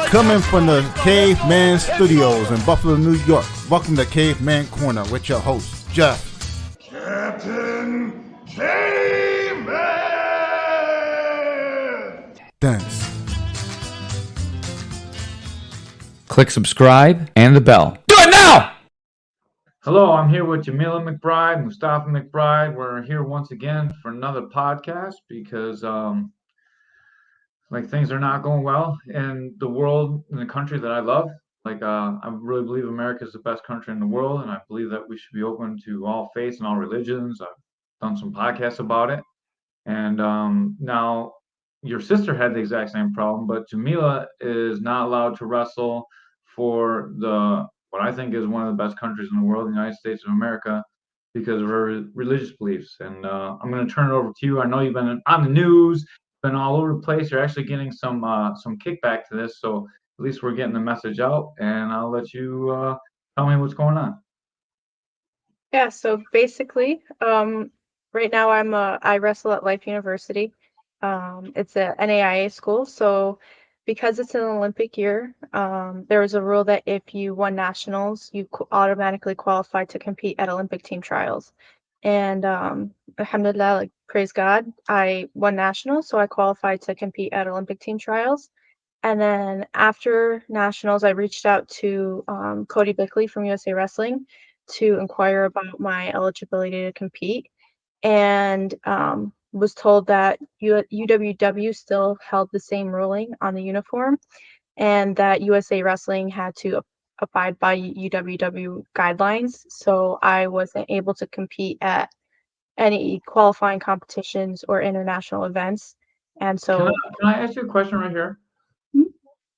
Coming from the Caveman Studios in Buffalo, New York. Welcome to Caveman Corner with your host, Jeff. Captain Caveman! Thanks. Click subscribe and the bell. Do it now! Hello, I'm here with Jamilah McBryde, Mustafa McBryde. We're here once again for another podcast because things are not going well in the world, in the country that I love. I really believe America is the best country in the world, and I believe that we should be open to all faiths and all religions. I've done some podcasts about it. And now your sister had the exact same problem, but Jamilah is not allowed to wrestle for what I think is one of the best countries in the world, the United States of America, because of her religious beliefs. And I'm going to turn it over to you. I know you've been on the news, been all over the place. You're actually getting some kickback to this, so at least we're getting the message out. And I'll let you tell me what's going on. Yeah. So basically, right now I wrestle at Life University. It's a NAIA school. So because it's an Olympic year, there was a rule that if you won nationals, you automatically qualified to compete at Olympic team trials. And alhamdulillah, praise God, I won nationals, so I qualified to compete at Olympic team trials. And then after nationals, I reached out to Cody Bickley from USA Wrestling to inquire about my eligibility to compete, and was told that UWW still held the same ruling on the uniform, and that USA Wrestling had to abide by UWW guidelines. So I wasn't able to compete at any qualifying competitions or international events. And so Can I ask you a question right here?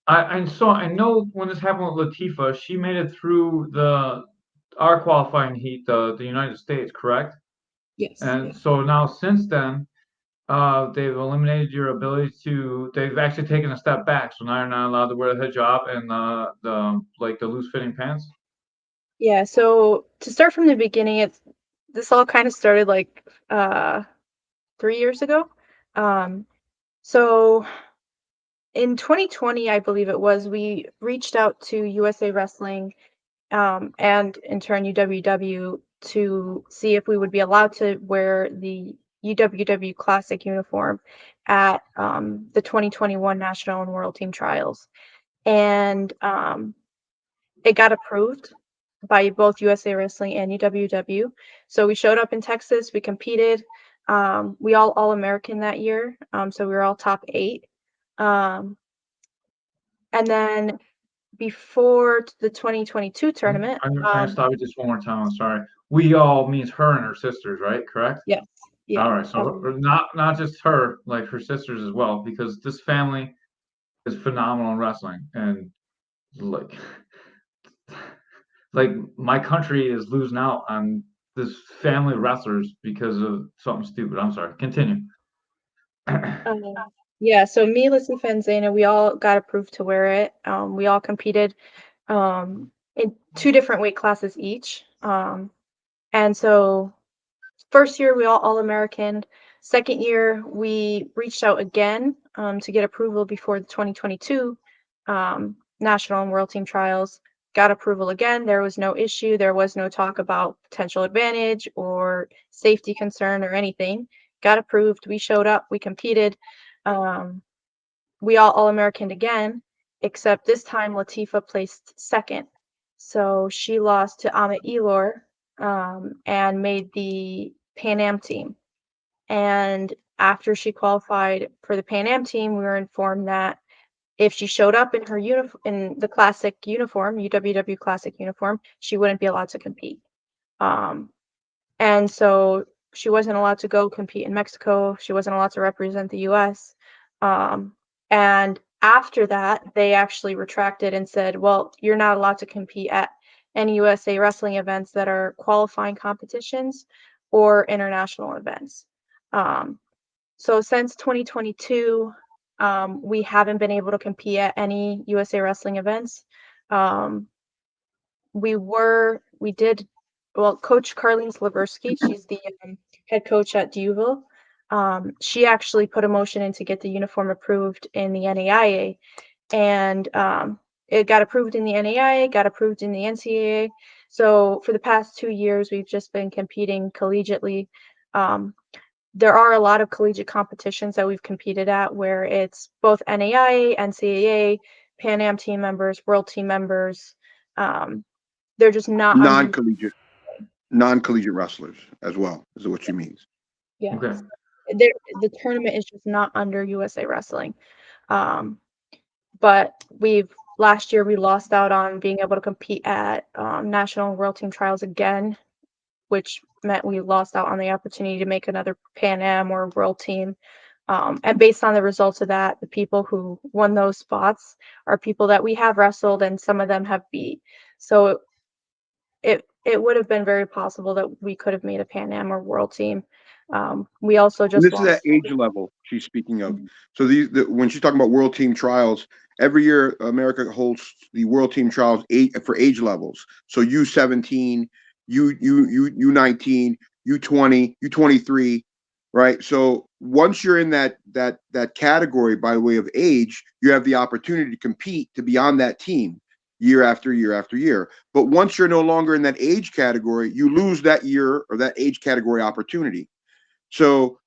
I know when this happened with Latifa, she made it through our qualifying heat, the United States, correct? Yes. And so now since then, they've eliminated your ability they've actually taken a step back. So now you're not allowed to wear the hijab and the loose fitting pants. Yeah. So to start from the beginning, this all kind of started 3 years ago. So in 2020, I believe it was, we reached out to USA Wrestling and in turn UWW to see if we would be allowed to wear the UWW Classic uniform at the 2021 National and World Team Trials. And it got approved by both USA Wrestling and UWW. So we showed up in Texas, we competed. We all American that year, so we were all top 8. And then before the 2022 tournament, I'm gonna stop you just one more time. I'm sorry. We all means her and her sisters, right? Correct? Yes. Yeah. All right. So not just her, like her sisters as well, because this family is phenomenal in wrestling, and like my country is losing out on this family of wrestlers because of something stupid. I'm sorry. Continue. Yeah, so me, Latifa, and Zaina, we all got approved to wear it. We all competed in 2 different weight classes each. And so first year, we all American. Second year, we reached out again to get approval before the 2022 National and World Team Trials. Got approval again. There was no issue. There was no talk about potential advantage or safety concern or anything. Got approved. We showed up. We competed. We all American again, except this time Latifa placed second. So she lost to Amit Elor and made the Pan Am team. And after she qualified for the Pan Am team, we were informed that if she showed up in her in the classic uniform, UWW classic uniform, she wouldn't be allowed to compete. And so she wasn't allowed to go compete in Mexico. She wasn't allowed to represent the US. And after that, they actually retracted and said, well, you're not allowed to compete at any USA Wrestling events that are qualifying competitions or international events. So since 2022, we haven't been able to compete at any USA Wrestling events. Coach Carlene Slaversky, she's the head coach at Duville. She actually put a motion in to get the uniform approved in the NAIA, and it got approved in the NAIA, got approved in the NCAA. So for the past 2 years, we've just been competing collegiately. There are a lot of collegiate competitions that we've competed at where it's both NAIA, NCAA, Pan Am team members, world team members. They're just not under. Non-collegiate wrestlers as well, is what you mean. Yeah. Okay. The tournament is just not under USA Wrestling. But last year we lost out on being able to compete at national world team trials again, which meant we lost out on the opportunity to make another Pan Am or world team. And based on the results of that, the people who won those spots are people that we have wrestled, and some of them have beat. So it would have been very possible that we could have made a Pan Am or world team. We also just this is at age level she's speaking of. So when she's talking about world team trials, every year America holds the world team trials for age levels. So U17, U19, U20, U23, right? So once you're in that category by way of age, you have the opportunity to compete to be on that team year after year after year. But once you're no longer in that age category, you lose that year or that age category opportunity. So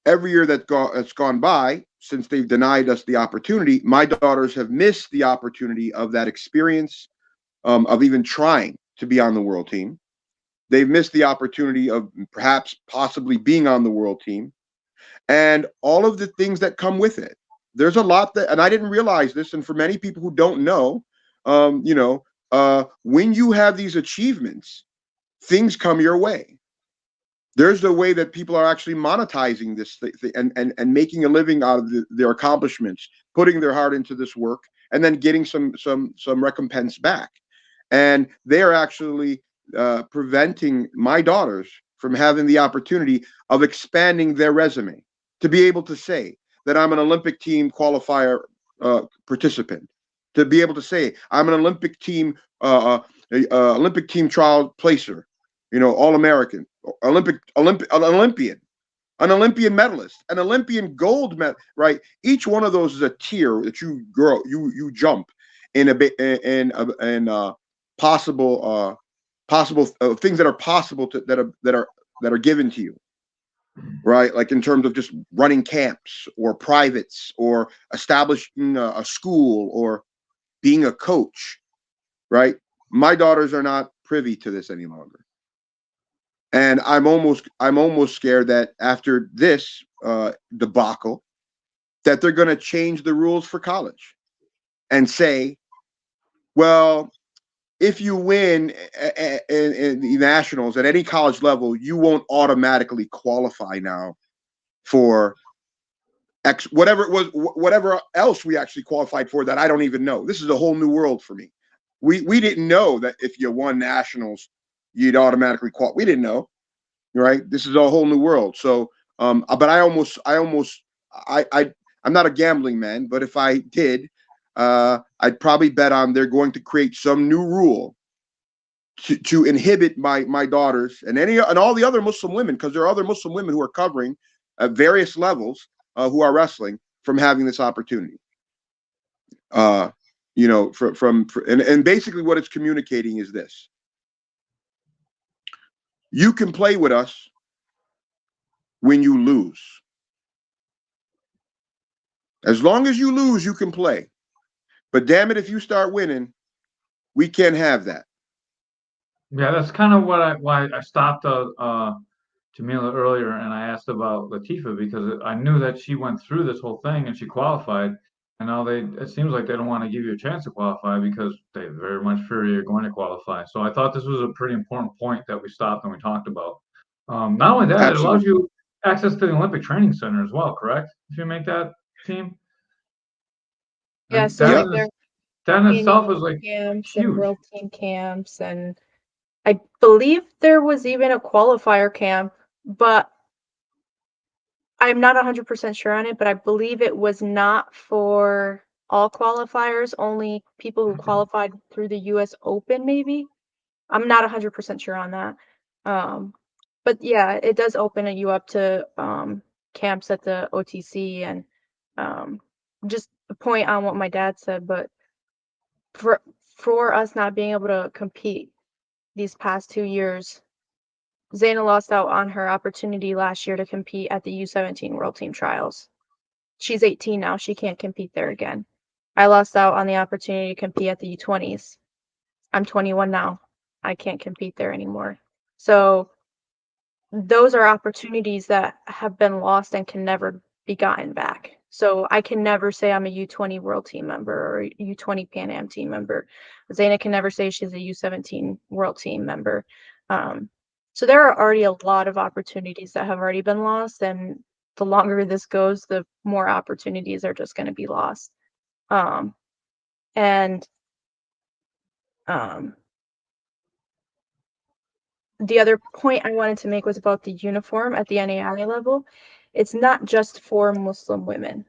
every year that's gone by since they've denied us the opportunity, my daughters have missed the opportunity of that experience, of even trying to be on the world team. They've missed the opportunity of perhaps possibly being on the world team and all of the things that come with it. There's a lot that, and I didn't realize this, and for many people who don't know, when you have these achievements, things come your way. There's a way that people are actually monetizing this and making a living out of their accomplishments, putting their heart into this work, and then getting some recompense back. And they are actually preventing my daughters from having the opportunity of expanding their resume to be able to say that I'm an Olympic team qualifier participant, to be able to say I'm an Olympic team trial placer, All-American, an Olympian medalist, an Olympian gold medal, right? Each one of those is a tier that you jump in possible things that are possible that are given to you, right? Like in terms of just running camps or privates or establishing a school or being a coach, right? My daughters are not privy to this any longer. And I'm almost scared that after this debacle, that they're going to change the rules for college and say, well, if you win in the nationals at any college level, you won't automatically qualify now for X, whatever it was, whatever else we actually qualified for that I don't even know. This is a whole new world for me. We didn't know that if you won nationals, you'd automatically qualify. We didn't know, right? This is a whole new world. So, but I'm not a gambling man, but if I did, I'd probably bet on they're going to create some new rule to inhibit my daughters and all the other Muslim women, because there are other Muslim women who are covering at various levels who are wrestling from having this opportunity. And basically what it's communicating is this: you can play with us when you lose. As long as you lose, you can play. But damn it, if you start winning, we can't have that. Yeah, that's kind of why I stopped Jamilah earlier and I asked about Latifah, because I knew that she went through this whole thing and she qualified, and now it seems like they don't want to give you a chance to qualify because they very much fear you're going to qualify. So I thought this was a pretty important point that we stopped and we talked about. Not only that, Absolutely. It allows you access to the Olympic Training Center as well, correct? If you make that team. Yeah, so that in itself is like camps huge. And world team camps, and I believe there was even a qualifier camp, but I'm not 100% sure on it, but I believe it was not for all qualifiers, only people who qualified through the US Open, maybe. I'm not 100% sure on that. But yeah, it does open you up to camps at the OTC and just a point on what my dad said, but for us not being able to compete these past 2 years, Zaina lost out on her opportunity last year to compete at the U17 World Team Trials. She's 18 now. She can't compete there again. I lost out on the opportunity to compete at the U20s. I'm 21 now. I can't compete there anymore. So those are opportunities that have been lost and can never be gotten back. So I can never say I'm a U20 World Team member or a U20 Pan Am team member. Zaina can never say she's a U17 World Team member. So there are already a lot of opportunities that have already been lost, and the longer this goes, the more opportunities are just going to be lost. And the other point I wanted to make was about the uniform at the NAIA level. It's not just for Muslim women.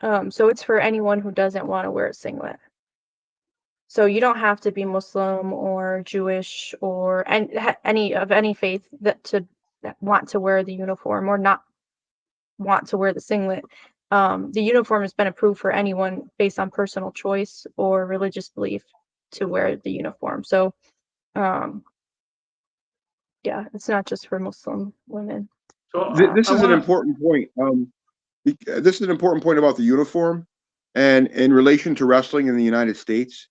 So it's for anyone who doesn't want to wear a singlet. So you don't have to be Muslim or Jewish or any faith that want to wear the uniform or not want to wear the singlet. The uniform has been approved for anyone based on personal choice or religious belief to wear the uniform. So yeah, it's not just for Muslim women. So This is an important point. This is an important point about the uniform, and in relation to wrestling in the United States.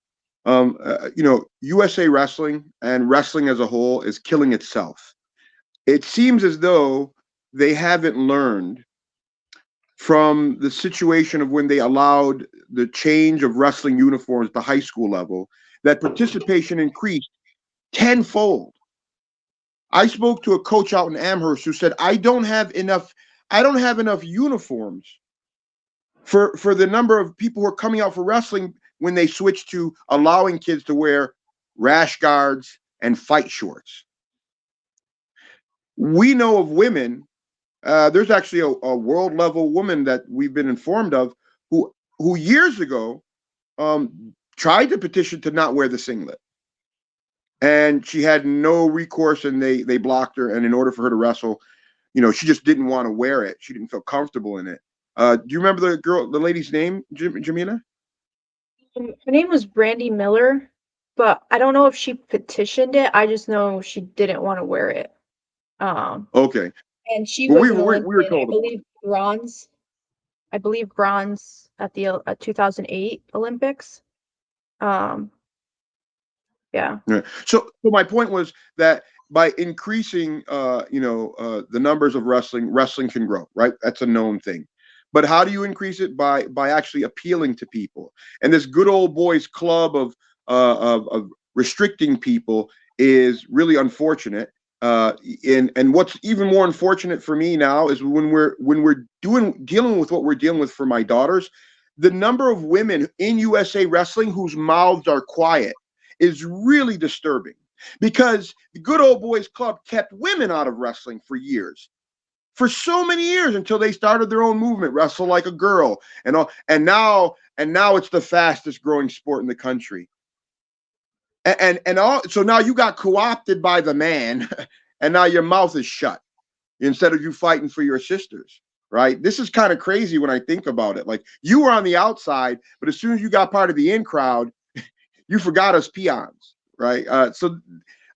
USA Wrestling and wrestling as a whole is killing itself. It seems as though they haven't learned from the situation of when they allowed the change of wrestling uniforms at the high school level, that participation increased tenfold. I spoke to a coach out in Amherst who said, I don't have enough uniforms for the number of people who are coming out for wrestling when they switch to allowing kids to wear rash guards and fight shorts. We know of women, there's actually a world level woman that we've been informed of who years ago tried to petition to not wear the singlet. And she had no recourse, and they blocked her. And in order for her to wrestle, she just didn't want to wear it. She didn't feel comfortable in it. Do you remember the lady's name, Jamilah? Her name was Brandy Miller, but I don't know if she petitioned it. I just know she didn't want to wear it. Okay. And she Well, was we were told, I believe bronze at the 2008 Olympics. Yeah. So my point was that by increasing, the numbers of wrestling can grow, right? That's a known thing. But how do you increase it? By actually appealing to people. And this good old boys club of restricting people is really unfortunate. And what's even more unfortunate for me now is when we're dealing with what we're dealing with for my daughters, the number of women in USA Wrestling whose mouths are quiet is really disturbing, because the good old boys club kept women out of wrestling for years. For so many years, until they started their own movement, Wrestle Like a Girl, and now it's the fastest growing sport in the country. So now you got co-opted by the man, and now your mouth is shut instead of you fighting for your sisters, right? This is kind of crazy when I think about it. Like, you were on the outside, but as soon as you got part of the in crowd, you forgot us peons, right?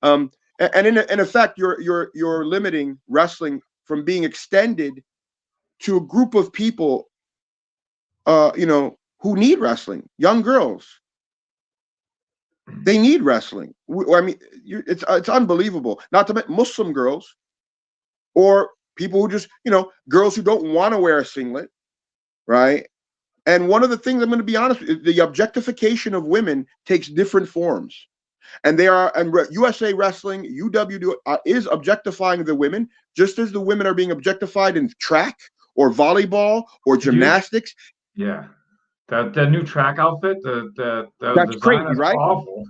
And in effect, you're limiting wrestling from being extended to a group of people, who need wrestling. Young girls, they need wrestling. It's unbelievable. Not to mention Muslim girls, or people who just, girls who don't want to wear a singlet, right? And one of the things, I'm going to be honest, the objectification of women takes different forms. And USA Wrestling, UW is objectifying the women, just as the women are being objectified in track or volleyball or gymnastics. Yeah, that new track outfit, the that's design crazy, is right? awful.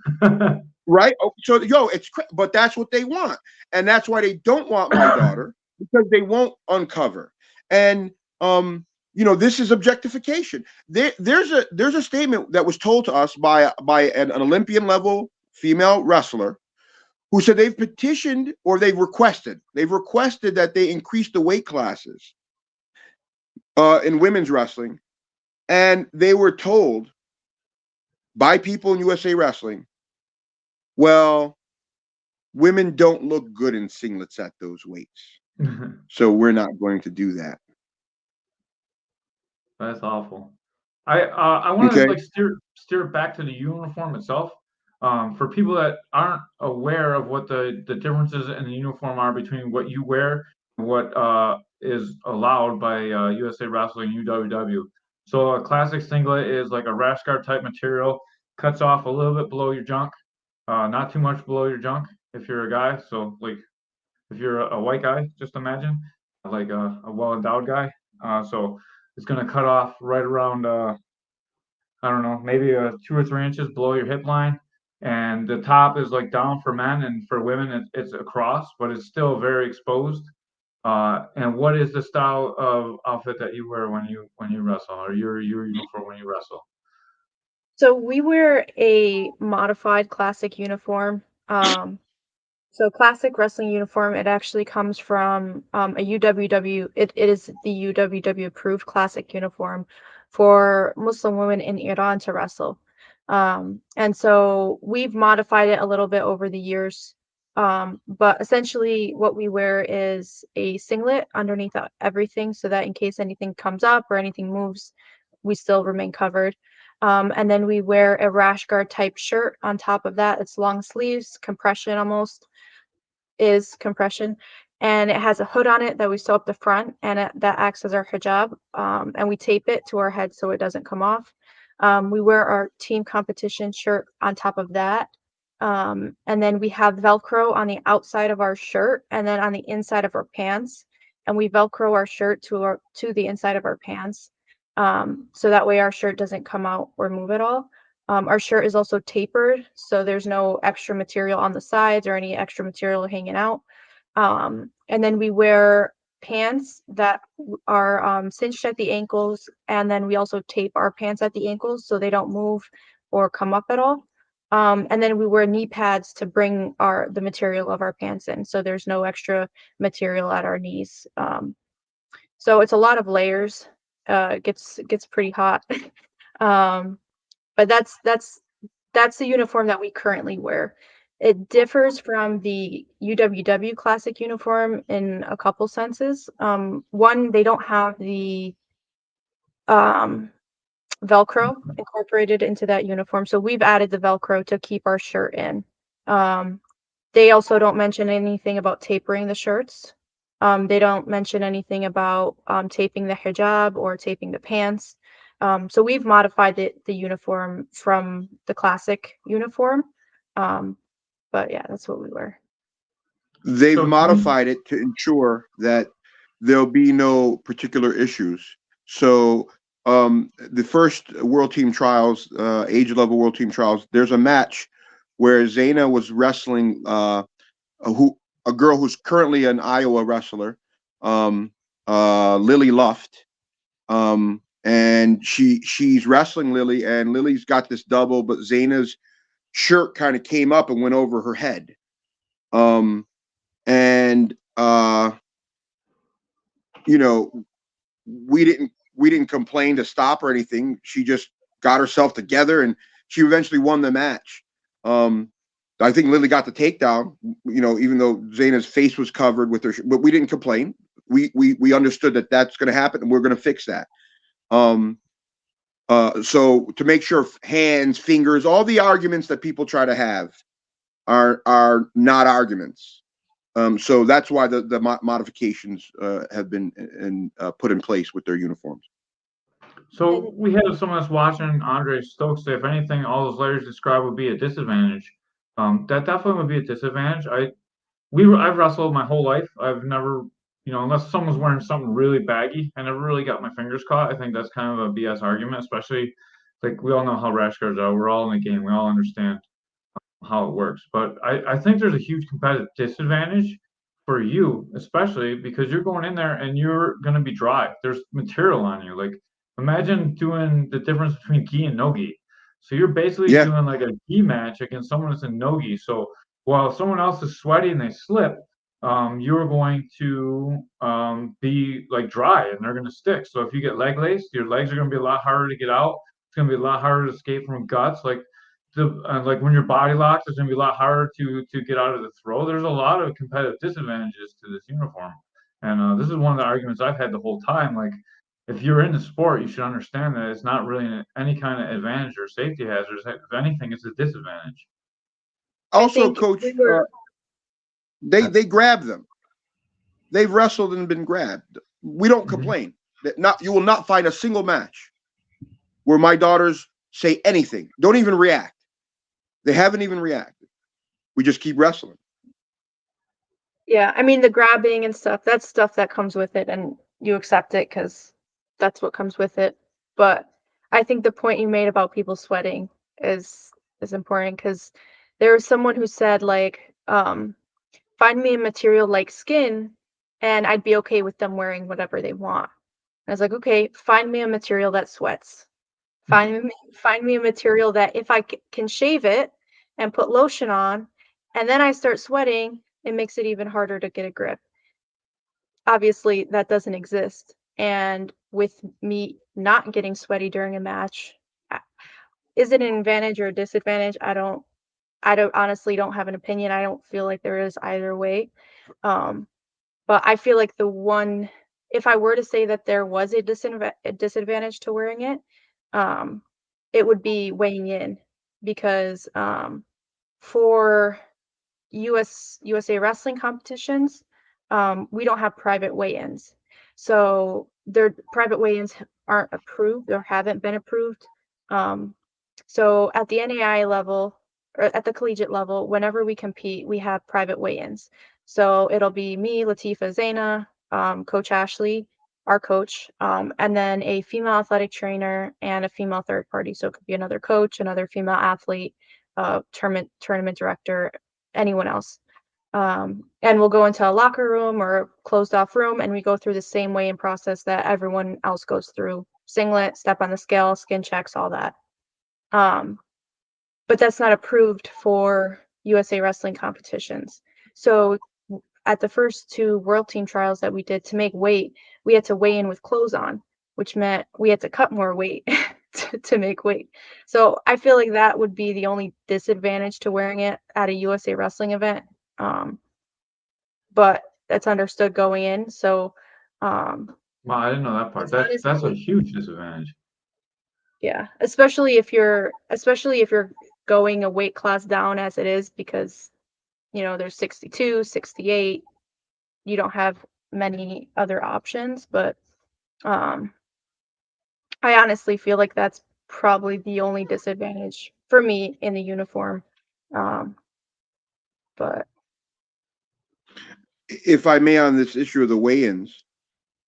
Right? So but that's what they want, and that's why they don't want my daughter, because they won't uncover. And this is objectification. There's a statement that was told to us by an Olympian level female wrestler who said they've petitioned, or they've requested that they increase the weight classes in women's wrestling And they were told by people in USA Wrestling, well, women don't look good in singlets at those weights. So we're not going to do that. That's awful. I want to Okay. like steer it back to the uniform itself. For people that aren't aware of what the differences in the uniform are between what you wear and what is allowed by USA Wrestling UWW. So a classic singlet is like a rash guard type material, cuts off a little bit below your junk, not too much below your junk if you're a guy. So like if you're a white guy, just imagine like a well-endowed guy. So it's going to cut off right around I don't know, maybe 2 or 3 inches below your hip line. And the top is like down for men, and for women, it's across, but it's still very exposed. And what is the style of outfit that you wear when you wrestle, or your uniform when you wrestle? So we wear a modified classic uniform. So classic wrestling uniform, it actually comes from a UWW. It is the UWW approved classic uniform for Muslim women in Iran to wrestle. And so we've modified it a little bit over the years. But essentially what we wear is a singlet underneath everything so that in case anything comes up or anything moves, we still remain covered. And then we wear a rash guard type shirt on top of that. It's long sleeves, compression almost is compression, and it has a hood on it that we sew up the front, and that acts as our hijab. And we tape it to our head so it doesn't come off. We wear our team competition shirt on top of that. And then we have Velcro on the outside of our shirt and then on the inside of our pants. And we Velcro our shirt to the inside of our pants. So that way our shirt doesn't come out or move at all. Our shirt is also tapered, so there's no extra material on the sides or any extra material hanging out. And then we wear pants that are cinched at the ankles, and then we also tape our pants at the ankles so they don't move or come up at all. And then we wear knee pads to bring the material of our pants in, so there's no extra material at our knees. So it's a lot of layers. It gets pretty hot. But that's the uniform that we currently wear. It differs from the UWW classic uniform in a couple senses. One, they don't have the Velcro incorporated into that uniform, so we've added the Velcro to keep our shirt in. They also don't mention anything about tapering the shirts. They don't mention anything about taping the hijab or taping the pants. So we've modified the uniform from the classic uniform. But yeah, that's what we wear. They've So modified it to ensure that there'll be no particular issues. So the first World Team Trials, age level World Team Trials, there's a match where Zaina was wrestling a girl who's currently an Iowa wrestler, Lily Luft. And she's wrestling Lily, and Lily's got this double, but Zaina's shirt kind of came up and went over her head. We didn't complain to stop or anything. She just got herself together, and she eventually won the match. I think Lily got the takedown, even though Zaina's face was covered with her, but we didn't complain. We understood that that's going to happen, and we're going to fix that. So to make sure hands, fingers, all the arguments that people try to have are not arguments. So that's why the modifications have been put in place with their uniforms. So we had someone that's watching Andre Stokes say, if anything, all those layers described would be a disadvantage. That definitely would be a disadvantage. I've wrestled my whole life. I've never, unless someone's wearing something really baggy, I never really got my fingers caught. I think that's kind of a BS argument, especially like we all know how rash guards are. We're all in the game. We all understand how it works. But I think there's a huge competitive disadvantage for you, especially because you're going in there and you're going to be dry. There's material on you. Like imagine doing the difference between gi and no gi. So you're basically doing like a gi match against someone that's in no gi. So while someone else is sweaty and they slip, you're going to be like dry and they're going to stick. So if you get leg laced, your legs are going to be a lot harder to get out. It's going to be a lot harder to escape from guts. Like when your body locks, it's going to be a lot harder to get out of the throw. There's a lot of competitive disadvantages to this uniform, and this is one of the arguments I've had the whole time. Like, if you're in the sport, you should understand that it's not really any kind of advantage or safety hazards. If anything, it's a disadvantage. Also, Coach, they grab them. They've wrestled and been grabbed. We don't complain. You will not find a single match where my daughters say anything. Don't even react. They haven't even reacted. We just keep wrestling. Yeah, I mean the grabbing and stuff, that's stuff that comes with it and you accept it because that's what comes with it. But I think the point you made about people sweating is important because there was someone who said like, find me a material like skin and I'd be okay with them wearing whatever they want. I was like, okay, find me a material that sweats. Find me a material that if I can shave it and put lotion on, and then I start sweating, it makes it even harder to get a grip. Obviously, that doesn't exist. And with me not getting sweaty during a match, is it an advantage or a disadvantage? I don't honestly don't have an opinion. I don't feel like there is either way. But I feel like if I were to say that there was a disadvantage to wearing it, it would be weighing in because for USA wrestling competitions, we don't have private weigh-ins. So their private weigh-ins aren't approved or haven't been approved. So at the NAIA level or at the collegiate level, whenever we compete, we have private weigh-ins. So it'll be me, Latifa, Zaina, Coach Ashley, our coach, and then a female athletic trainer and a female third party. So it could be another coach, another female athlete, tournament director, anyone else. And we'll go into a locker room or a closed off room and we go through the same weigh-in process that everyone else goes through. Singlet, step on the scale, skin checks, all that. But that's not approved for USA wrestling competitions. So at the first 2 world team trials that we did to make weight, we had to weigh in with clothes on, which meant we had to cut more weight to make weight. So I feel like that would be the only disadvantage to wearing it at a USA wrestling event. But that's understood going in. So Wow, I didn't know that part. That's a huge disadvantage. Yeah, especially if you're going a weight class down as it is, because there's 62, 68. You don't have many other options, but I honestly feel like that's probably the only disadvantage for me in the uniform. But if I may, on this issue of the weigh-ins,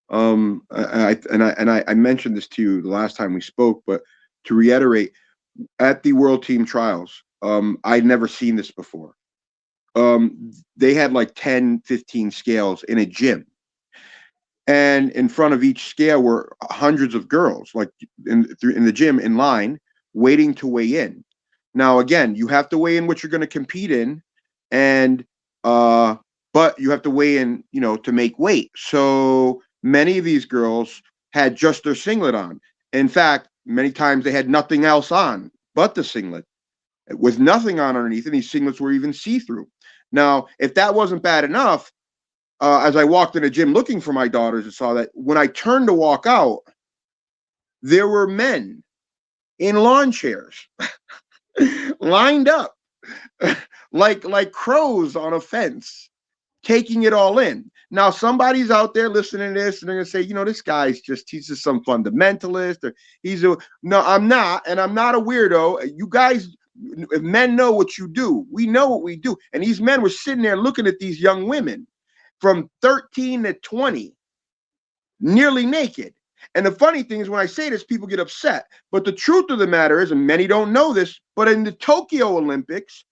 I mentioned this to you the last time we spoke, but to reiterate, at the World Team Trials, I'd never seen this before. They had like 10, 15 scales in a gym. And in front of each scale were hundreds of girls, like in the gym in line, waiting to weigh in. Now, again, you have to weigh in what you're going to compete in, and but you have to weigh in, to make weight. So many of these girls had just their singlet on. In fact, many times they had nothing else on but the singlet, with nothing on underneath, and these singlets were even see-through. Now, if that wasn't bad enough, as I walked in a gym looking for my daughters, and saw that when I turned to walk out, there were men in lawn chairs lined up like crows on a fence, taking it all in. Now, somebody's out there listening to this, and they're going to say, this guy's he's just some fundamentalist, or no, I'm not, and I'm not a weirdo. You guys, if men know what you do, we know what we do. And these men were sitting there looking at these young women from 13 to 20, nearly naked. And the funny thing is, when I say this, people get upset. But the truth of the matter is, and many don't know this, but in the Tokyo Olympics,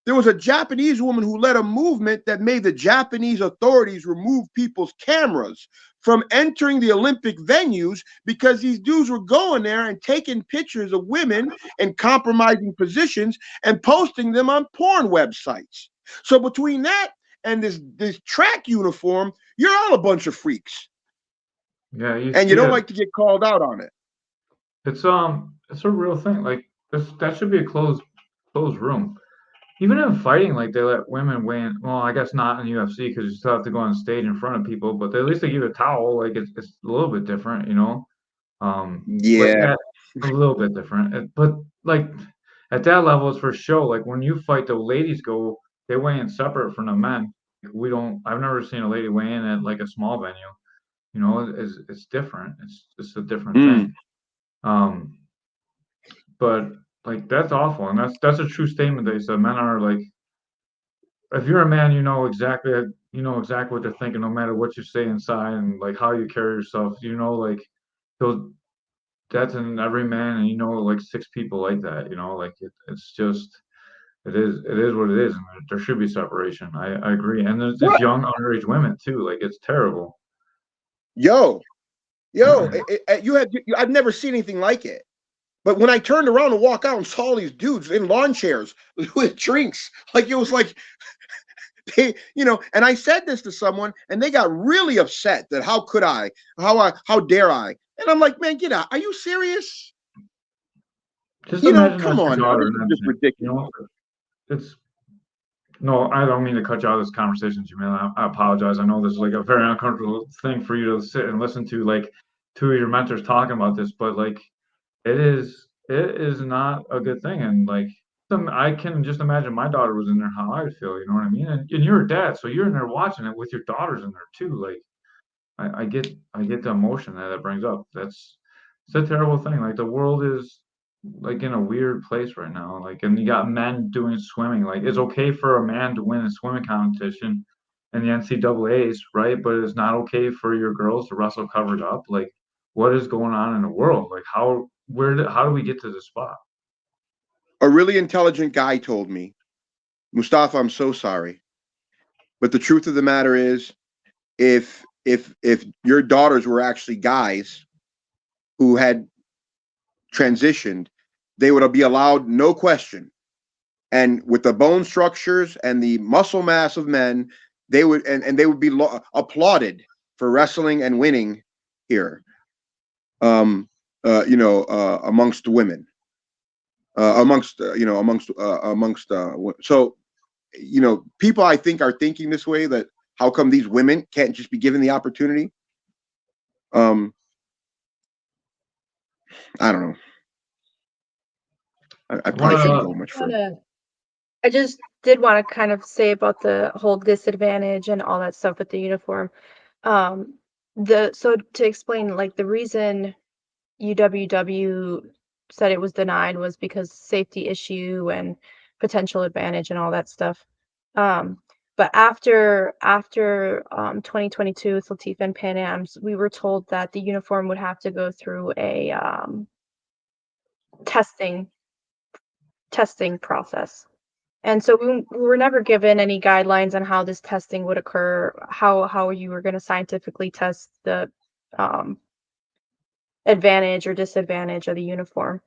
there was a Japanese woman who led a movement that made the Japanese authorities remove people's cameras from entering the Olympic venues, because these dudes were going there and taking pictures of women in compromising positions and posting them on porn websites. So between that and this track uniform, you're all a bunch of freaks. Yeah, And you don't like to get called out on it. It's a real thing. Like that should be a closed room. Even in fighting, like they let women weigh in. Well, I guess not in UFC because you still have to go on stage in front of people. But at least they give a towel. Like it's a little bit different, you know. Yeah. A little bit different. But like at that level, it's for show. Like when you fight, the ladies they weigh in separate from the men. We don't. I've never seen a lady weigh in at like a small venue. You know, it's different. It's a different thing. But like that's awful, and that's a true statement. They said men are like, if you're a man, you know exactly what they're thinking, no matter what you say inside and like how you carry yourself. You know, like those that's in every man, and you know, like 6 people like that. You know, like it's just it is what it is, and there should be separation. I agree, and there's What? young underage women too. Like it's terrible. Yo, I've never seen anything like it. But when I turned around and walked out and saw all these dudes in lawn chairs with drinks, like it was like they, and I said this to someone and they got really upset that how dare I? And I'm like, man, get out. Are you serious? Just imagine come on now. This is just ridiculous. No, I don't mean to cut you out of this conversation, Jamilah. I apologize. I know this is like a very uncomfortable thing for you to sit and listen to, like 2 of your mentors talking about this, but like it is not a good thing. And like I can just imagine my daughter was in there, how I would feel, you know what I mean? And you're a dad, so you're in there watching it with your daughters in there too. Like I get the emotion that brings up. It's a terrible thing. Like the world is like in a weird place right now. Like, and you got men doing swimming. Like it's okay for a man to win a swimming competition in the NCAA's, right? But it's not okay for your girls to wrestle covered up. Like, what is going on in the world? Like how do we get to this spot? A really intelligent guy told me, Mustafa, I'm so sorry, but the truth of the matter is, if your daughters were actually guys who had transitioned, they would be allowed, no question. And with the bone structures and the muscle mass of men, they would and they would be applauded for wrestling and winning here. Amongst women, so people I think are thinking this way, that how come these women can't just be given the opportunity? I don't know. I probably shouldn't go much further. I just did want to kind of say about the whole disadvantage and all that stuff with the uniform. So to explain, like the reason UWW said it was denied was because safety issue and potential advantage and all that stuff. But after 2022 with Latif and Pan Am's, we were told that the uniform would have to go through a testing process. And so we were never given any guidelines on how this testing would occur, how you were going to scientifically test the advantage or disadvantage of the uniform.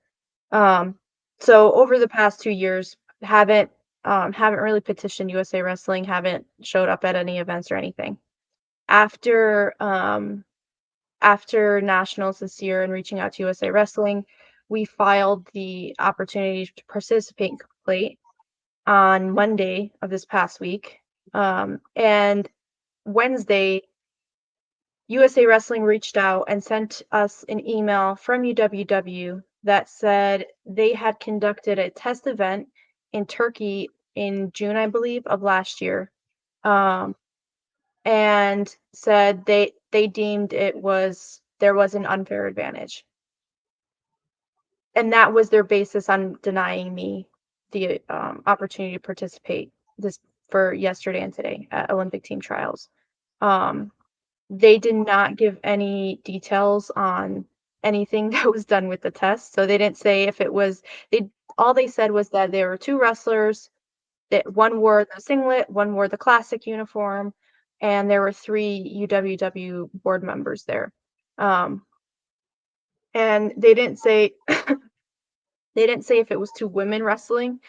So over the past 2 years, haven't really petitioned USA Wrestling, haven't showed up at any events or anything. After nationals this year and reaching out to USA Wrestling, we filed the opportunity to participate complaint on Monday of this past week. And Wednesday, USA Wrestling reached out and sent us an email from UWW that said they had conducted a test event in Turkey in June, I believe, of last year, and said they deemed there was an unfair advantage. And that was their basis on denying me the opportunity to participate for yesterday and today at Olympic team trials. They did not give any details on anything that was done with the test. So they didn't say if it was, all they said was that there were 2 wrestlers, that one wore the singlet, one wore the classic uniform, and there were 3 UWW board members there. And they didn't say if it was 2 women wrestling.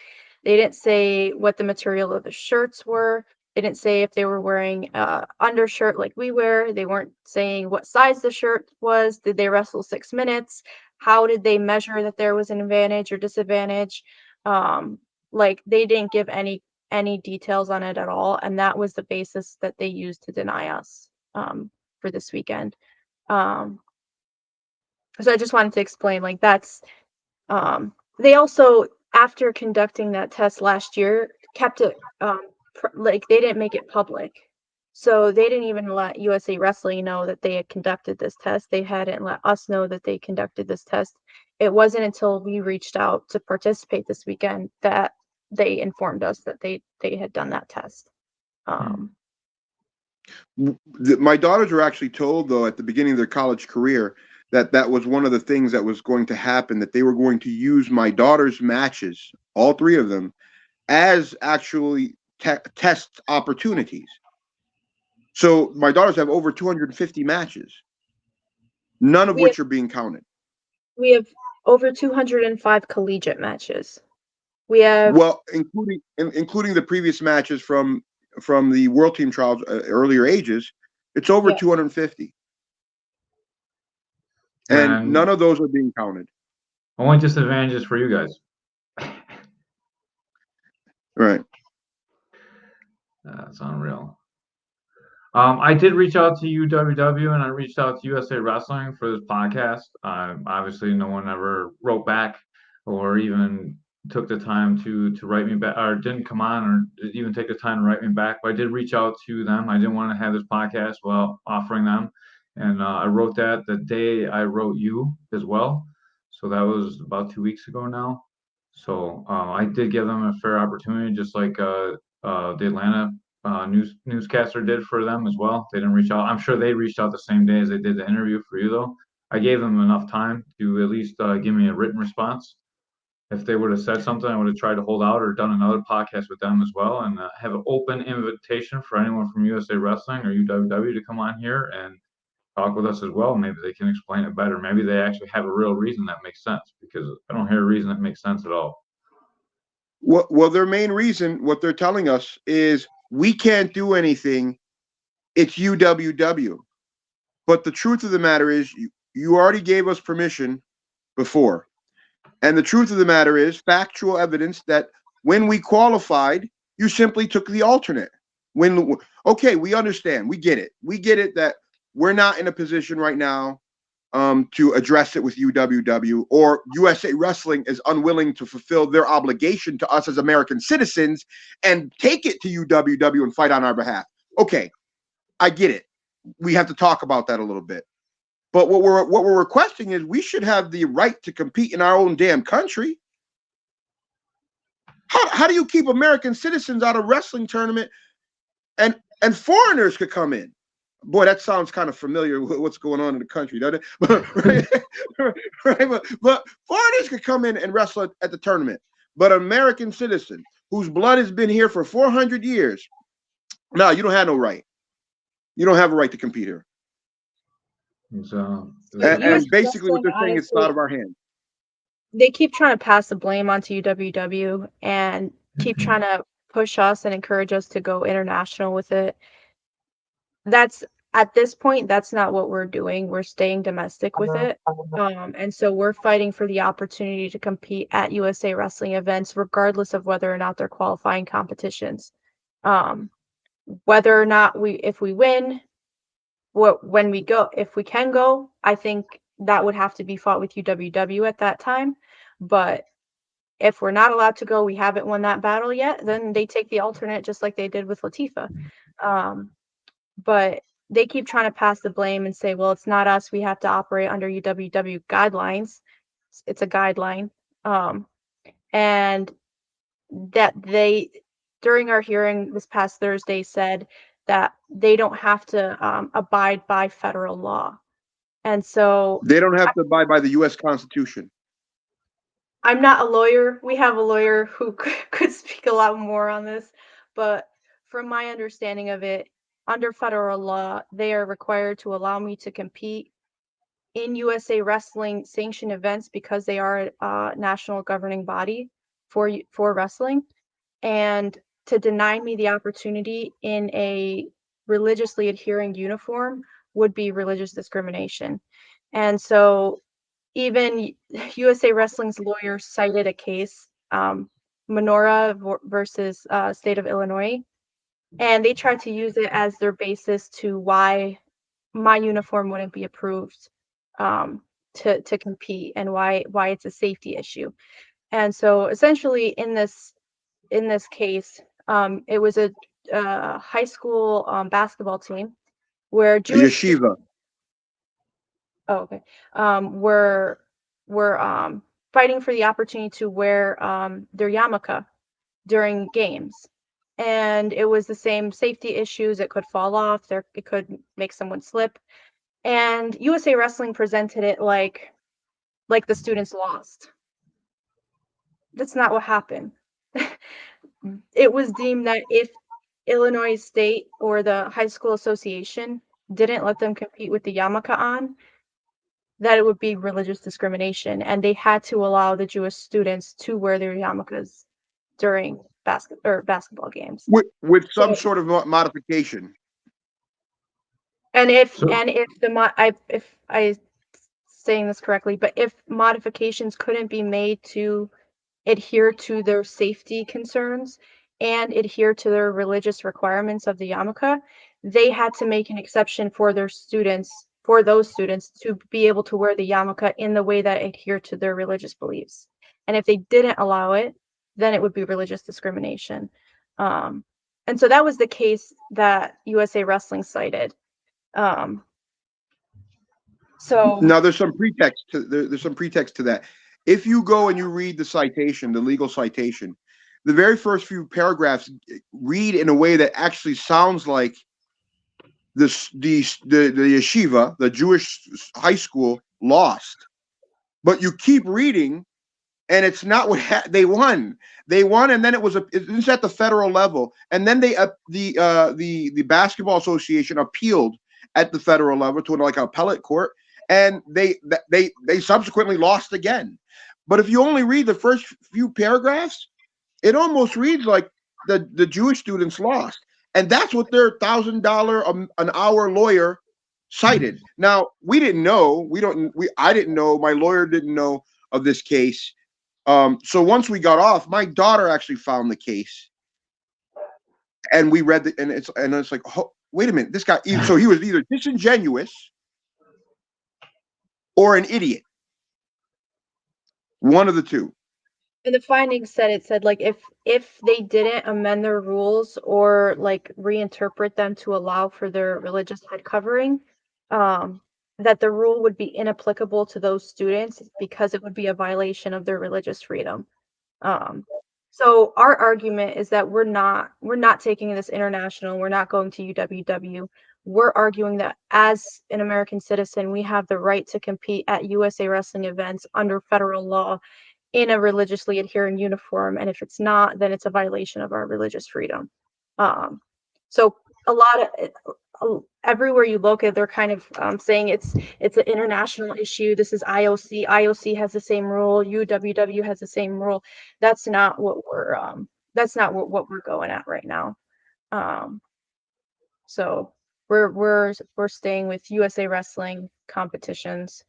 They didn't say what the material of the shirts were. They didn't say if they were wearing undershirt like we wear. They weren't saying what size the shirt was. Did they wrestle 6 minutes? How did they measure that there was an advantage or disadvantage? Like they didn't give any details on it at all, and that was the basis that they used to deny us for this weekend. So I just wanted to explain, like that's they also, after conducting that test last year, kept it like they didn't make it public. So they didn't even let USA Wrestling know that they had conducted this test. They hadn't let us know that they conducted this test. It wasn't until we reached out to participate this weekend that they informed us that they had done that test. My daughters were actually told, though, at the beginning of their college career that was one of the things that was going to happen, that they were going to use my daughter's matches, all three of them, as actually test opportunities. So my daughters have over 250 matches, none of which are being counted. We have over 205 collegiate matches. We have, well, including the previous matches from the World Team Trials earlier ages, it's over 250. And none of those are being counted. Only disadvantages for you guys. Right. That's unreal. I did reach out to UWW and I reached out to USA Wrestling for this podcast. Obviously, no one ever wrote back or even took the time to write me back, or didn't come on or even take the time to write me back. But I did reach out to them. I didn't want to have this podcast while offering them. And I wrote that the day I wrote you as well. So that was about 2 weeks ago now. So I did give them a fair opportunity, just like the Atlanta newscaster did for them as well. They didn't reach out. I'm sure they reached out the same day as they did the interview for you, though. I gave them enough time to at least give me a written response. If they would have said something, I would have tried to hold out or done another podcast with them as well, and have an open invitation for anyone from USA Wrestling or UWW to come on here and talk with us as well. Maybe they can explain it better. Maybe they actually have a real reason that makes sense, because I don't hear a reason that makes sense at all. Well, their main reason, what they're telling us, is we can't do anything. It's UWW. But the truth of the matter is, you already gave us permission before. And the truth of the matter is factual evidence that when we qualified, you simply took the alternate. Okay, we understand. We get it. We get it that we're not in a position right now to address it with UWW, or USA Wrestling is unwilling to fulfill their obligation to us as American citizens and take it to UWW and fight on our behalf. Okay, I get it. We have to talk about that a little bit. But what we're requesting is we should have the right to compete in our own damn country. How do you keep American citizens out of wrestling tournament and foreigners could come in? Boy, that sounds kind of familiar with what's going on in the country, doesn't it? But foreigners could come in and wrestle at the tournament. But an American citizen whose blood has been here for 400 years, no, you don't have no right. You don't have a right to compete here. So, and basically what they're saying is it's out of our hands. They keep trying to pass the blame onto UWW and keep trying to push us and encourage us to go international with it. That's, at this point, that's not what we're doing. We're staying domestic with it. And so we're fighting for the opportunity to compete at USA Wrestling events, regardless of whether or not they're qualifying competitions. Whether or not if we win, when we go, if we can go, I think that would have to be fought with UWW at that time. But if we're not allowed to go, we haven't won that battle yet, then they take the alternate, just like they did with Latifa. But they keep trying to pass the blame and say, well, it's not us. We have to operate under UWW guidelines. It's a guideline. And that they, during our hearing this past Thursday, said that they don't have to abide by federal law. And so they don't have to abide by the U.S. Constitution. I'm not a lawyer. We have a lawyer who could speak a lot more on this, but from my understanding of it, under federal law, they are required to allow me to compete in USA Wrestling sanctioned events because they are a national governing body for wrestling. And to deny me the opportunity in a religiously adhering uniform would be religious discrimination. And so even USA Wrestling's lawyers cited a case, Menorah versus State of Illinois, and they tried to use it as their basis to why my uniform wouldn't be approved to compete, and why it's a safety issue. And so essentially in this case, it was a high school basketball team where A Jewish yeshiva. oh, okay. We're fighting for the opportunity to wear their yarmulke during games. And it was the same safety issues. It could fall off. It could make someone slip. And USA Wrestling presented it like the students lost. That's not what happened. It was deemed that if Illinois State or the high school association didn't let them compete with the yarmulke on, that it would be religious discrimination, and they had to allow the Jewish students to wear their yarmulkes during basketball games. With some So, sort of modification. and if So- if I saying this correctly, but if modifications couldn't be made to adhere to their safety concerns and adhere to their religious requirements of the yarmulke, they had to make an exception for those students to be able to wear the yarmulke in the way that adhered to their religious beliefs. And if they didn't allow it, then it would be religious discrimination. And so that was the case that USA Wrestling cited. So Now there's some pretext to that. If you go and you read the citation, the legal citation, the very first few paragraphs read in a way that actually sounds like the yeshiva, the Jewish high school, lost. But you keep reading, and it's not what they won. They won, and then it's at the federal level, and then the basketball association appealed at the federal level to like an appellate court, and they subsequently lost again. But if you only read the first few paragraphs, it almost reads like the Jewish students lost, and that's what their $1,000 an hour lawyer cited. Now we didn't know. I didn't know. My lawyer didn't know of this case. So once we got off, my daughter actually found the case, and we read it, and it's like, oh, wait a minute, this guy. So he was either disingenuous or an idiot. One of the two. and the findings said like if they didn't amend their rules or like reinterpret them to allow for their religious head covering, that the rule would be inapplicable to those students because it would be a violation of their religious freedom. So our argument is that we're not taking this international. We're not going to UWW. We're arguing that as an American citizen, we have the right to compete at USA Wrestling events under federal law in a religiously adhering uniform. And if it's not, then it's a violation of our religious freedom. So a lot of everywhere you look at, they're kind of saying it's an international issue. This is IOC. IOC has the same rule. UWW has the same rule. That's not what we're going at right now. So we're staying with USA Wrestling competitions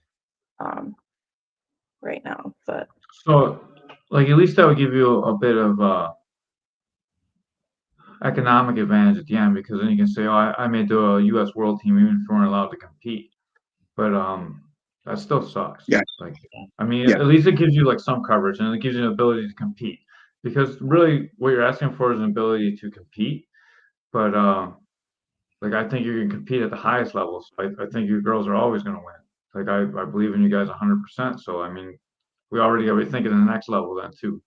right now. But So, like, at least that would give you a bit of economic advantage at the end, because then you can say, "Oh, I made the U.S. World Team even if we weren't allowed to compete." But that still sucks. Yes. Like, I mean, Yeah. at least it gives you like some coverage, and it gives you an ability to compete. Because really, what you're asking for is an ability to compete. But like, I think you can compete at the highest levels. I think you girls are always going to win. Like, I believe in you guys 100%. So I mean, we already got to be thinking the next level then too.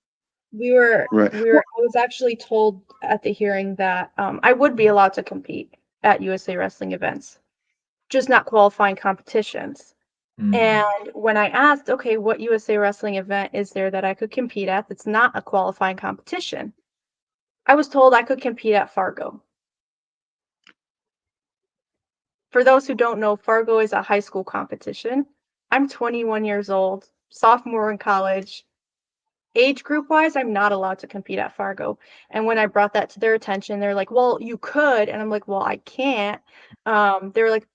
Right. I was actually told at the hearing that I would be allowed to compete at USA Wrestling events, just not qualifying competitions. And when I asked, okay, what USA Wrestling event is there that I could compete at that's not a qualifying competition, I was told I could compete at Fargo. For those who don't know, Fargo is a high school competition. I'm 21 years old, sophomore in college, age group wise, I'm not allowed to compete at Fargo. And when I brought that to their attention, they're like, well, you could. And I'm like, well, I can't. They're like,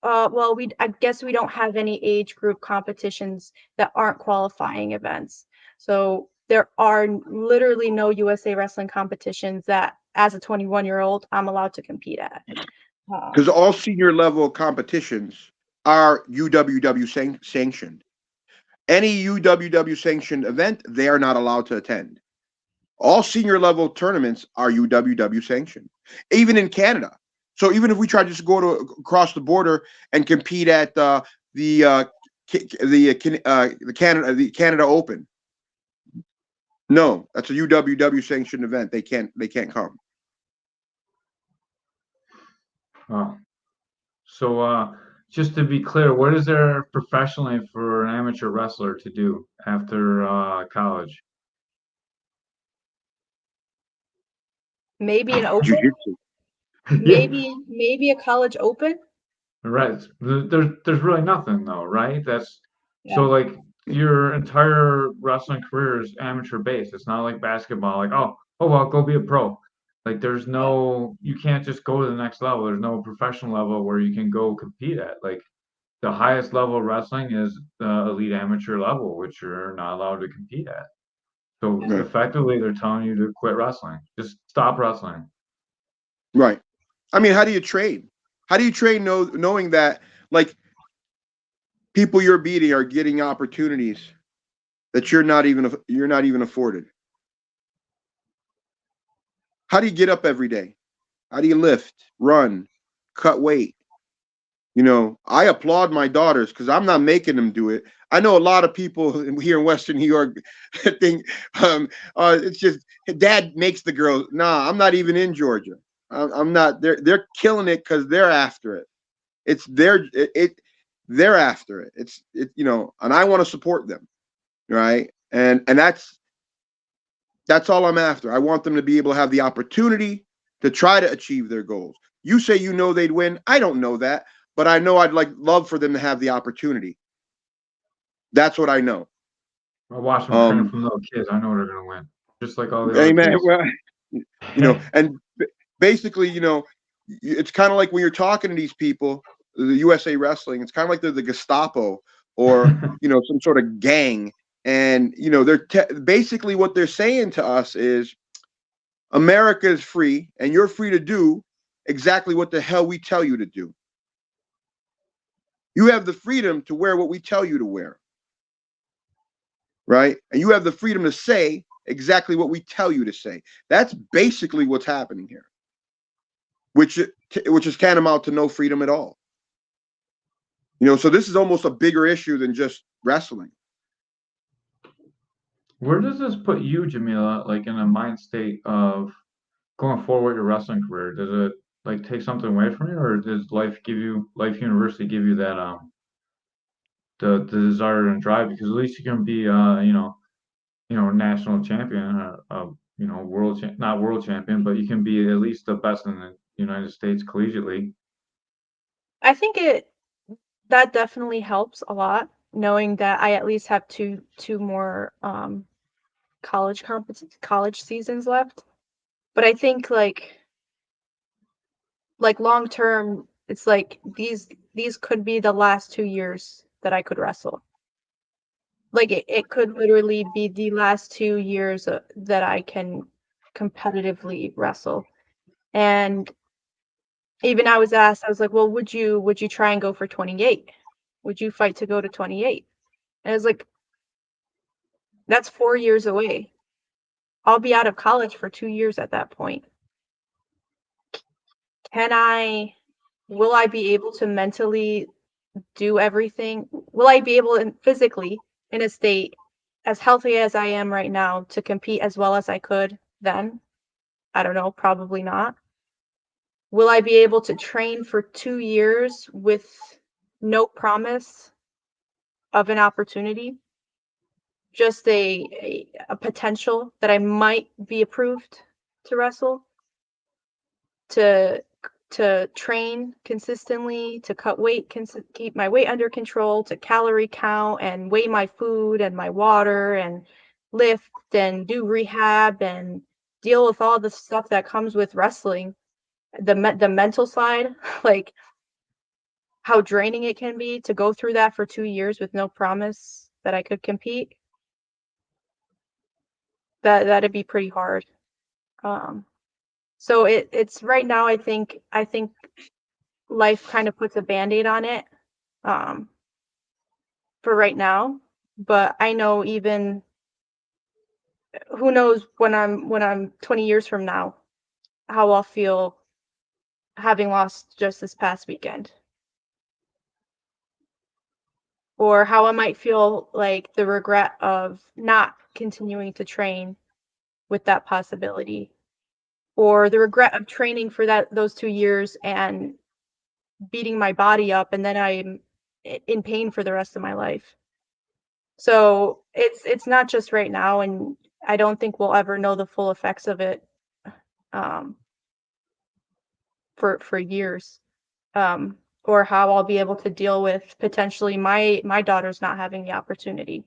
well, I guess we don't have any age group competitions that aren't qualifying events. So there are literally no USA Wrestling competitions that, as a 21-year-old, I'm allowed to compete at. Because all senior level competitions are UWW sanctioned. Any UWW sanctioned event, they are not allowed to attend. All senior level tournaments are UWW sanctioned, even in Canada. So even if we try to just go to across the border and compete at the Canada Open, no, that's a UWW sanctioned event. They can't come. Wow. So just to be clear, what is there professionally for an amateur wrestler to do after college? Maybe an open, Jiu-jitsu. maybe a college open. Right. There's really nothing though, right? That's Yeah. so like your entire wrestling career is amateur based. It's not like basketball, like, oh well, go be a pro. Like there's no, you can't just go to the next level. There's no professional level where you can go compete at. Like the highest level of wrestling is the elite amateur level, which you're not allowed to compete at. So Okay. effectively, they're telling you to quit wrestling. Just stop wrestling. Right. I mean, how do you train? How do you train knowing that like people you're beating are getting opportunities that you're not even afforded? How do you get up every day? How do you lift, run, cut weight? You know, I applaud my daughters because I'm not making them do it. I know a lot of people here in Western New York think it's just dad makes the girls. Nah, I'm not even in Georgia. I'm not. They're killing it because they're after it. It's they're after it. It's you know, and I want to support them, right? And that's all I'm after. I want them to be able to have the opportunity to try to achieve their goals. You say you know they'd win. I don't know that, but I know I'd love for them to have the opportunity. That's what I know. I watch them train from little kids. I know they're gonna win, just like all the other Amen. kids. Well, you know, and basically, you know, it's kind of like when you're talking to these people, the USA Wrestling, it's kind of like they're the Gestapo or, you know, some sort of gang. And, you know, they're basically what they're saying to us is America is free and you're free to do exactly what the hell we tell you to do. You have the freedom to wear what we tell you to wear. Right? And you have the freedom to say exactly what we tell you to say. That's basically what's happening here. Which is tantamount to no freedom at all. You know, so this is almost a bigger issue than just wrestling. Where does this put you, Jamilah, like in a mind state of going forward with your wrestling career? Does it like take something away from you, or does Life University give you that the desire and drive? Because at least you can be national champion, you know, not world champion, but you can be at least the best in the United States collegiately. I think that definitely helps a lot, knowing that I at least have two more college seasons left. But I think like long term, it's like these could be the last 2 years that I could wrestle. Like it could literally be the last 2 years that I can competitively wrestle. And even I was asked, I was like, well, would you try and go for 28? Would you fight to go to 28? And I was like, that's 4 years away. I'll be out of college for 2 years at that point. Will I be able to mentally do everything? Will I be able to physically, in a state as healthy as I am right now, to compete as well as I could then? I don't know, probably not. Will I be able to train for 2 years with no promise of an opportunity? Just a potential that I might be approved to wrestle, to train consistently, to cut weight, keep my weight under control, to calorie count and weigh my food and my water and lift and do rehab and deal with all the stuff that comes with wrestling, the mental side, like how draining it can be to go through that for 2 years with no promise that I could compete. That'd be pretty hard. So it's right now, I think life kind of puts a Band-Aid on it, for right now. But I know, even who knows when I'm 20 years from now, how I'll feel having lost just this past weekend. Or how I might feel like the regret of not continuing to train with that possibility. Or the regret of training for those 2 years and beating my body up, and then I'm in pain for the rest of my life. So it's not just right now, and I don't think we'll ever know the full effects of it, um, for years, or how I'll be able to deal with potentially my daughters not having the opportunity,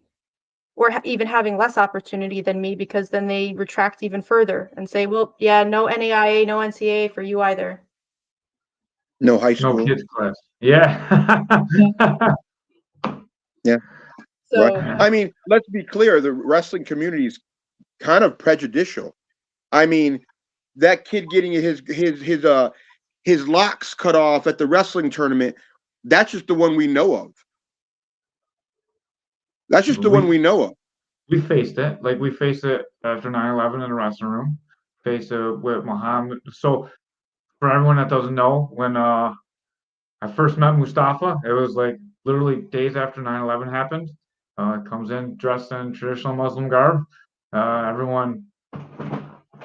or even having less opportunity than me, because then they retract even further and say, well, yeah, no NAIA, no NCAA for you either. No high No school. kids class. Yeah. Yeah. So Right. I mean, let's be clear. The wrestling community is kind of prejudicial. I mean, that kid getting his locks cut off at the wrestling tournament, that's just the one we know of. That's just the one we know of. We faced it. Like, we faced it after 9/11 in the wrestling room. Faced it with Muhammad. So for everyone that doesn't know, when I first met Mustafa, it was like literally days after 9/11 happened. Comes in dressed in traditional Muslim garb. Everyone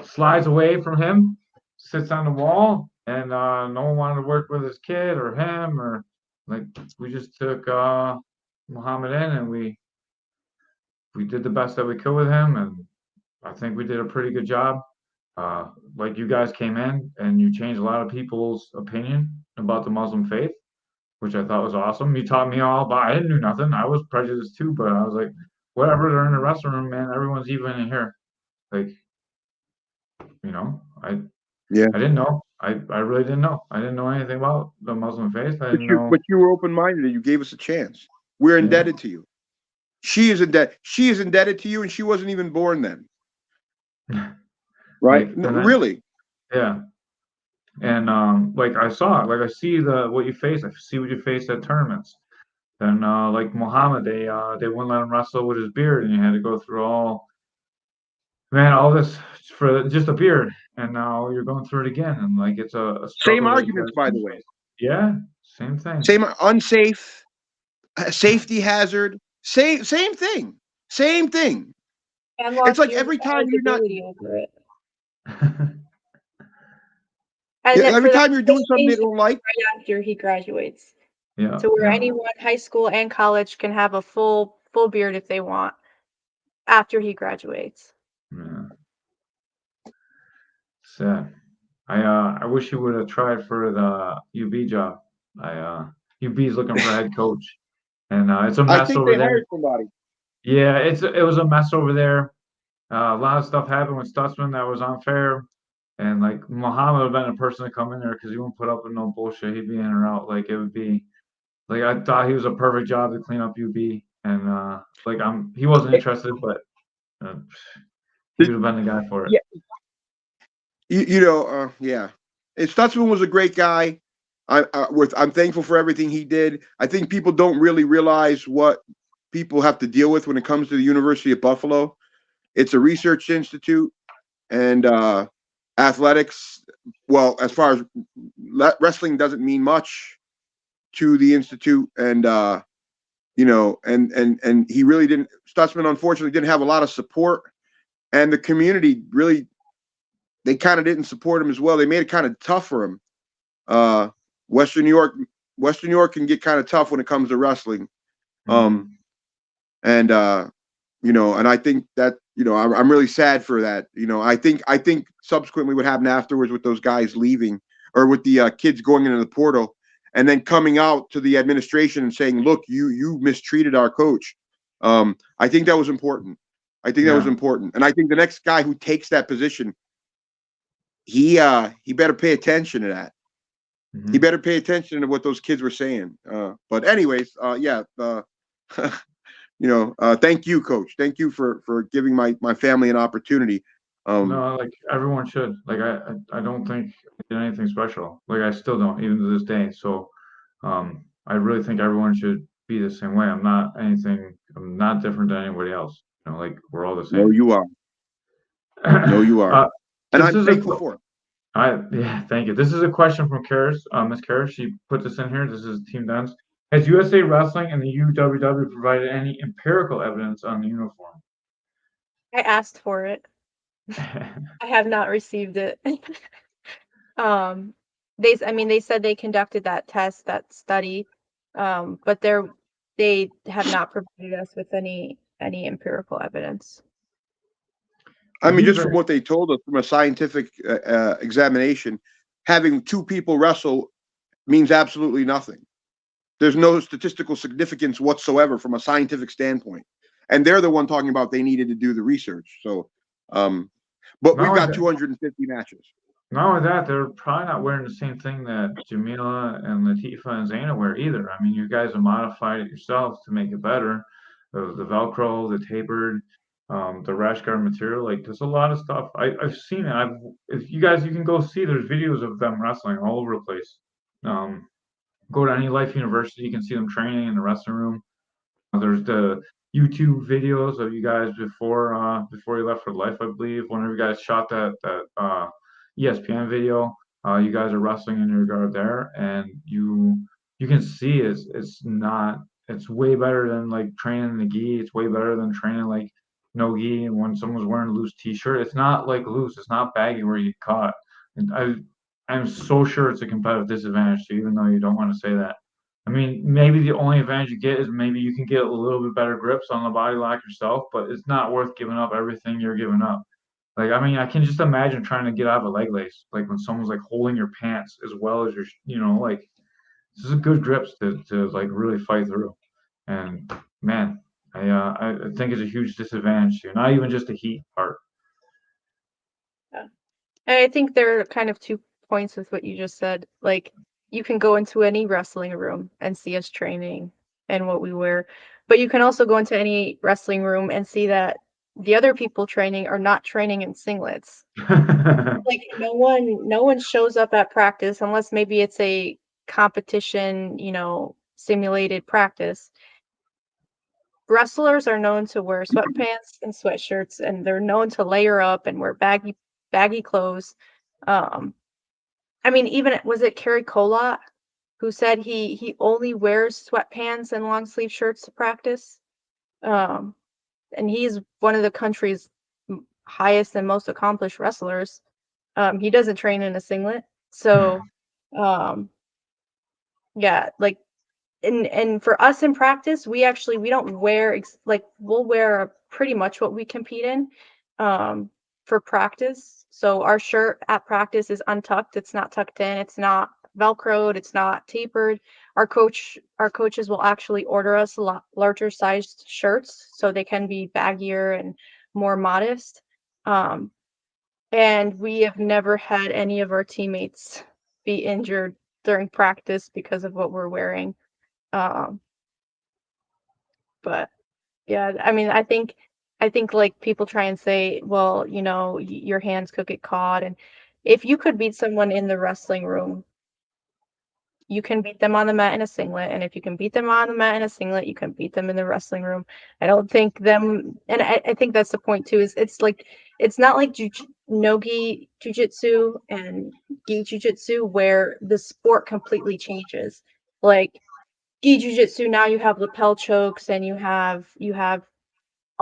slides away from him, sits on the wall, and no one wanted to work with his kid or him, or like, we just took Muhammad in, and we did the best that we could with him, and I think we did a pretty good job. Like, you guys came in and you changed a lot of people's opinion about the Muslim faith, which I thought was awesome. You taught me all about. I didn't know nothing. I was prejudiced too, but I was like, whatever. They're in the wrestling room, man. Everyone's even in here. Like, I didn't know. I really didn't know. I didn't know anything about the Muslim faith. I didn't know. But you were open-minded and you gave us a chance. We're indebted to you. She is indebted to you, and she wasn't even born then. Right? Like, No, really? Yeah. And like, I saw it. Like, I see what you face. I see what you face at tournaments. Then like Muhammad, they wouldn't let him wrestle with his beard, and you had to go through all this for just a beard, and now you're going through it again, and like, it's a Same struggle that you arguments, guys by the way. Yeah, same thing. Same unsafe, safety hazard. Same thing. Same thing. and It's like every time you're not. over it. Every time you're doing something they don't like. Right after he graduates. Yeah. To where anyone, high school and college, can have a full beard if they want after he graduates. Yeah. Sad. I wish he would have tried for the UB job. UB's looking for a head coach, and it's a I mess think over they there. hired somebody. Yeah, it was a mess over there. A lot of stuff happened with Stutzman that was unfair, and like, Muhammad would have been a person to come in there because he wouldn't put up with no bullshit. He'd be in or out. Like, it would be like, I thought he was a perfect job to clean up UB, and like, he wasn't interested, but he would have been the guy for it. Yeah. Yeah. And Stutzman was a great guy. I'm thankful for everything he did. I think people don't really realize what people have to deal with when it comes to the University of Buffalo. It's a research institute, and athletics, well, as far as wrestling, doesn't mean much to the institute, and and he really didn't. Stutzman, unfortunately, didn't have a lot of support, and the community really, they kind of didn't support him as well. They made it kind of tough for him. Western New York can get kind of tough when it comes to wrestling. And I think that, I'm really sad for that. I think subsequently what happened afterwards with those guys leaving, or with the kids going into the portal and then coming out to the administration and saying, look, you mistreated our coach. I think that was important. I think that was important. And I think the next guy who takes that position, he better pay attention to that. He better pay attention to what those kids were saying. But anyways, thank you, Coach. Thank you for giving my family an opportunity. No, like everyone should. Like I don't think I did anything special. Like I still don't, even to this day. So I really think everyone should be the same way. I'm not different than anybody else. Like we're all the No, same. you are. No, you are. And I'm thankful for it. Thank you. This is a question from Karis, Miss Karis. She put this in here. This is Team Dens. Has USA Wrestling and the UWW provided any empirical evidence on the uniform? I asked for it. I have not received it. They said they conducted that test, that study, but they have not provided us with any empirical evidence. I mean, just from what they told us from a scientific examination, having two people wrestle means absolutely nothing. There's no statistical significance whatsoever from a scientific standpoint. And they're the one talking about they needed to do the research. So, but we've got 250 matches. Not only that, they're probably not wearing the same thing that Jamilah and Latifah and Zaina wear either. I mean, you guys have modified it yourselves to make it better. The Velcro, the tapered, the rash guard material. Like, there's a lot of stuff. I've seen it. If you can go see. There's videos of them wrestling all over the place. Go to any Life University, you can see them training in the wrestling room. There's the YouTube videos of you guys before you left for life, I believe. One of you guys shot that ESPN video. You guys are wrestling in your guard there, and you can see it's way better than like training the gi. It's way better than training like no gi. And when someone's wearing a loose t-shirt, it's not like loose. It's not baggy where you get caught. And I'm so sure it's a competitive disadvantage to you, even though you don't want to say that. I mean, maybe the only advantage you get is maybe you can get a little bit better grips on the body lock yourself, but it's not worth giving up everything you're giving up. Like, I mean, I can just imagine trying to get out of a leg lace, like when someone's like holding your pants as well as like this is good grips to like really fight through. And man, I think it's a huge disadvantage to you, not even just the heat part. Yeah. And I think there are kind of 2 points with what you just said. Like, you can go into any wrestling room and see us training and what we wear, but you can also go into any wrestling room and see that the other people training are not training in singlets. Like no one shows up at practice unless maybe it's a competition, simulated practice. Wrestlers are known to wear sweatpants and sweatshirts, and they're known to layer up and wear baggy clothes. I mean, even was it Kerry Colott who said he only wears sweatpants and long sleeve shirts to practice? And he's one of the country's highest and most accomplished wrestlers. He doesn't train in a singlet. So, yeah, like, and for us in practice, we don't wear we'll wear pretty much what we compete in, for practice. So our shirt at practice is untucked. It's not tucked in. It's not Velcroed. It's not tapered. Our coaches will actually order us a lot larger sized shirts so they can be baggier and more modest. And we have never had any of our teammates be injured during practice because of what we're wearing. But yeah, I mean, I think like people try and say, well, your hands could get caught. And if you could beat someone in the wrestling room, you can beat them on the mat in a singlet. And if you can beat them on the mat in a singlet, you can beat them in the wrestling room. I don't think them, and I think that's the point too, is it's not like no-gi jujitsu and gi jujitsu where the sport completely changes. Like gi jujitsu, now you have lapel chokes and you have a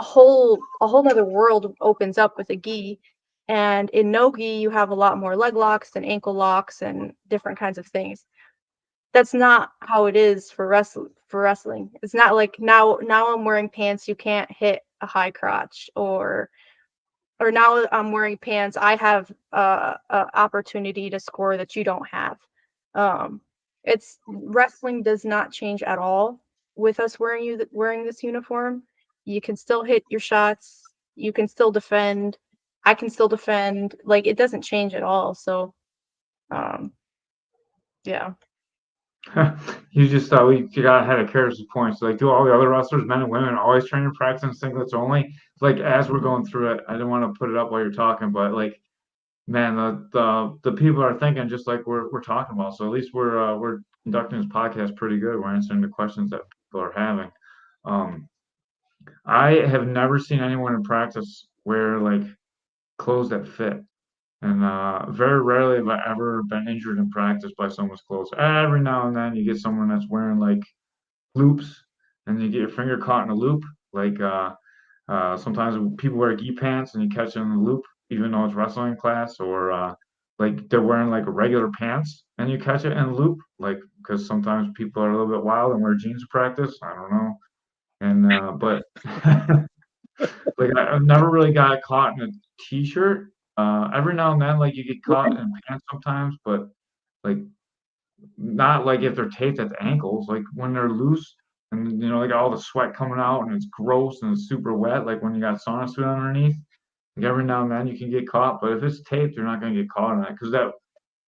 whole other world opens up with a gi. And in no-gi, you have a lot more leg locks and ankle locks and different kinds of things. That's not how it is for wrestling. It's not like now I'm wearing pants, you can't hit a high crotch, or now I'm wearing pants, I have a opportunity to score that you don't have. It's wrestling does not change at all with us wearing this uniform. You can still hit your shots. you can still defend. I can still defend. Like, it doesn't change at all. So, yeah. You just thought you got ahead of Karis' points. Like, do all the other wrestlers, men and women, always train in practice in singlets only? Like, as we're going through it, I didn't want to put it up while you're talking, but like, man, the people are thinking just like we're talking about. So at least we're conducting this podcast pretty good. We're answering the questions that people are having. I have never seen anyone in practice wear like clothes that fit. And very rarely have I ever been injured in practice by someone's clothes. Every now and then you get someone that's wearing like loops, and you get your finger caught in a loop. Like sometimes people wear gi pants and you catch it in the loop, even though it's wrestling class, or like they're wearing like regular pants and you catch it in a loop. Like because sometimes people are a little bit wild and wear jeans to practice. I don't know. And but like I've never really got caught in a t-shirt. Every now and then, like you get caught in pants sometimes, but like not like if they're taped at the ankles. Like when they're loose and they got all the sweat coming out and it's gross and it's super wet. Like when you got sauna suit underneath. Like every now and then you can get caught, but if it's taped, you're not gonna get caught in that because that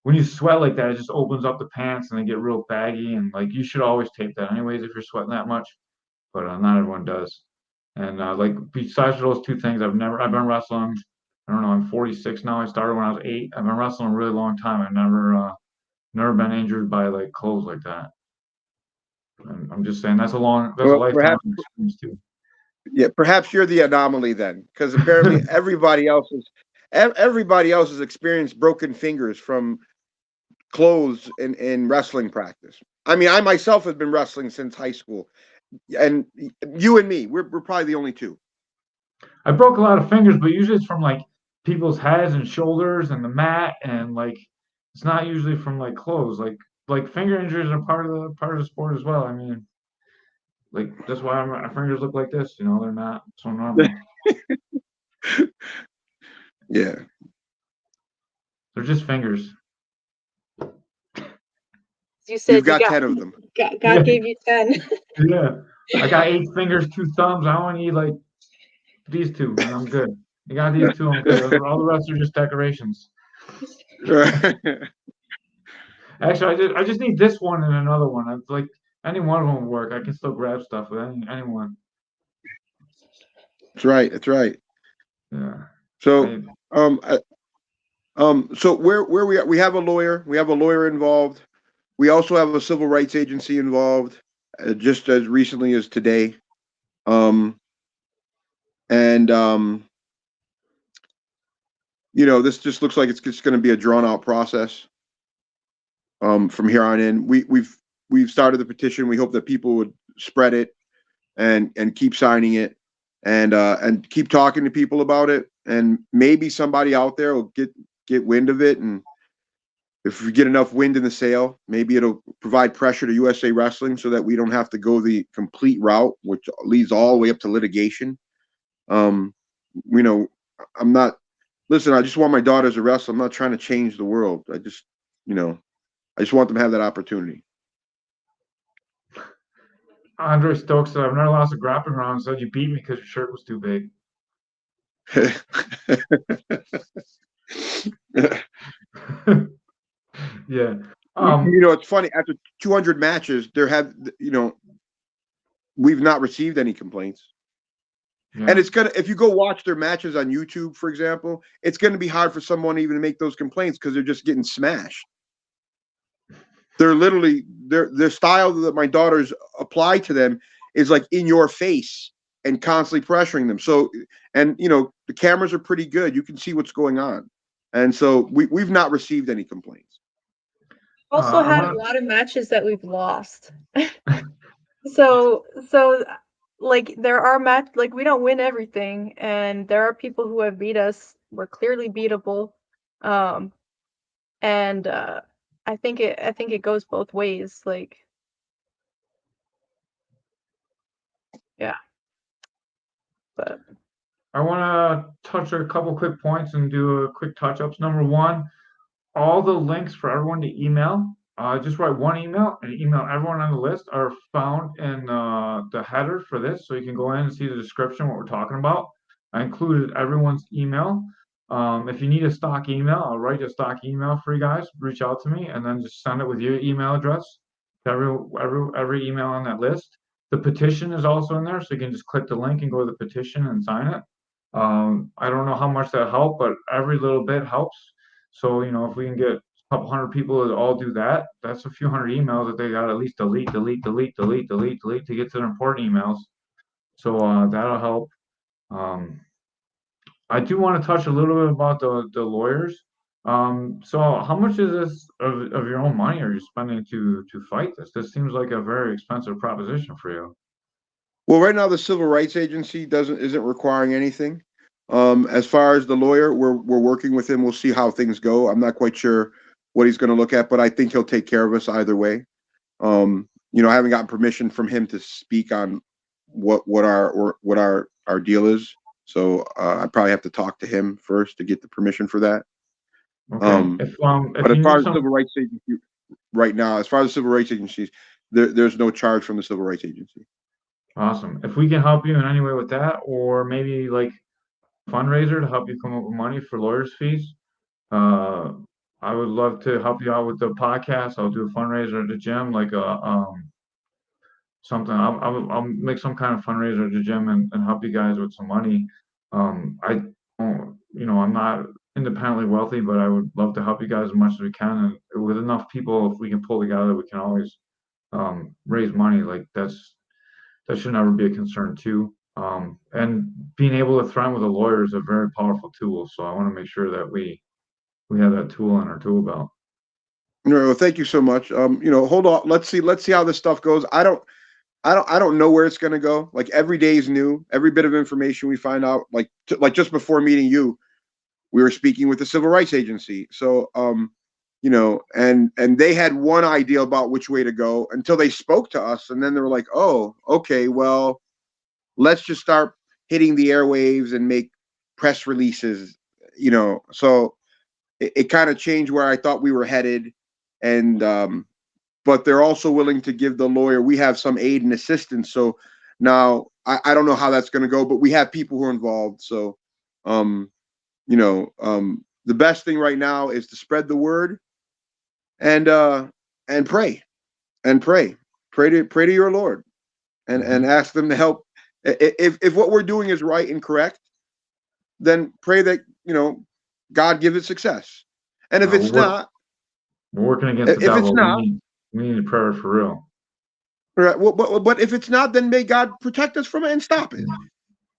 when you sweat like that, it just opens up the pants and they get real baggy. And like you should always tape that anyways if you're sweating that much, but not everyone does. And like besides those two things, I've been wrestling. I don't know. I'm 46 now. I started when I was 8. I've been wrestling a really long time. I've never been injured by like clothes like that. And I'm just saying that's a lifetime experience too. Yeah, perhaps you're the anomaly then, because apparently everybody else has experienced broken fingers from clothes in wrestling practice. I mean, I myself have been wrestling since high school, and you and me, we're probably the only two. I broke a lot of fingers, but usually it's from like people's heads and shoulders and the mat, and like it's not usually from like clothes. Like finger injuries are part of the sport as well. I mean, like that's why my fingers look like this. They're not so normal. Yeah, they're just fingers. You said you've got 10 of them. God gave you 10. Yeah, I got 8 fingers, 2 thumbs. I only need like these 2, and I'm good. I got these 2, I'm good. All the rest are just decorations. Actually, I just need this one and another one. It's like any one of them will work. I can still grab stuff with anyone. That's right. That's right. Yeah. So, so where we are, we have a lawyer. We have a lawyer involved. We also have a civil rights agency involved, just as recently as today. This just looks like it's just going to be a drawn out process. From here on in, we've started the petition. We hope that people would spread it and keep signing it and keep talking to people about it. And maybe somebody out there will get wind of it. And if we get enough wind in the sail, maybe it'll provide pressure to USA Wrestling so that we don't have to go the complete route, which leads all the way up to litigation. I'm not. Listen, I just want my daughters to wrestle. I'm not trying to change the world. I just want them to have that opportunity. Andre Stokes said, I've never lost a grappling round, said you beat me because your shirt was too big. Yeah. It's funny. After 200 matches, we've not received any complaints. Yeah. And if you go watch their matches on YouTube, for example, it's gonna be hard for someone even to make those complaints because they're just getting smashed. They're literally their style that my daughters apply to them is like in your face and constantly pressuring them. So, and the cameras are pretty good. You can see what's going on. And so we've not received any complaints. Also had a lot of matches that we've lost. So like there are like we don't win everything, and there are people who have beat us. We're clearly beatable. And I think it goes both ways. Like, yeah. But I want to touch a couple quick points and do a quick touch-ups. Number one, all the links for everyone to email, just write one email and email everyone on the list are found in the header for this. So you can go in and see the description, what we're talking about. I included everyone's email. If you need a stock email, I'll write a stock email for you guys. Reach out to me and then just send it with your email address to every email on that list. The petition is also in there, so you can just click the link and go to the petition and sign it. I don't know how much that helped, but every little bit helps. So, if we can get a couple hundred people to all do that, that's a few hundred emails that they got to at least delete to get to their important emails. So that'll help. I do want to touch a little bit about the lawyers. So how much is this of your own money are you spending to fight this? This seems like a very expensive proposition for you. Well, right now the Civil Rights Agency isn't requiring anything. As far as the lawyer, we're working with him. We'll see how things go. I'm not quite sure what he's going to look at, but I think he'll take care of us either way. I haven't gotten permission from him to speak on what our deal is. So I probably have to talk to him first to get the permission for that. Okay. But as far as the Civil Rights Agency right now, as far as the Civil Rights Agencies, there's no charge from the Civil Rights Agency. Awesome. If we can help you in any way with that, or maybe like fundraiser to help you come up with money for lawyers' fees, I would love to help you out with the podcast. I'll do a fundraiser at the gym, like something. I'll make some kind of fundraiser at the gym and help you guys with some money. I don't, I'm not independently wealthy, but I would love to help you guys as much as we can. And with enough people, if we can pull together, we can always raise money. Like that should never be a concern too. And being able to threaten with a lawyer is a very powerful tool. So I want to make sure that we have that tool in our tool belt. No, thank you so much. Hold on. Let's see how this stuff goes. I don't know where it's going to go. Like every day is new. Every bit of information we find out, like just before meeting you, we were speaking with the Civil Rights Agency. So, and they had one idea about which way to go until they spoke to us. And then they were like, oh, okay, well, let's just start hitting the airwaves and make press releases, so it kind of changed where I thought we were headed. And, but they're also willing to give the lawyer, we have some aid and assistance. So now I don't know how that's going to go, but we have people who are involved. So, the best thing right now is to spread the word and pray to your Lord and ask them to help. If what we're doing is right and correct, then pray that, God give it success. And if it's not, we're working against the devil. If it's not, we need prayer for real. Right. Well, but if it's not, then may God protect us from it and stop it.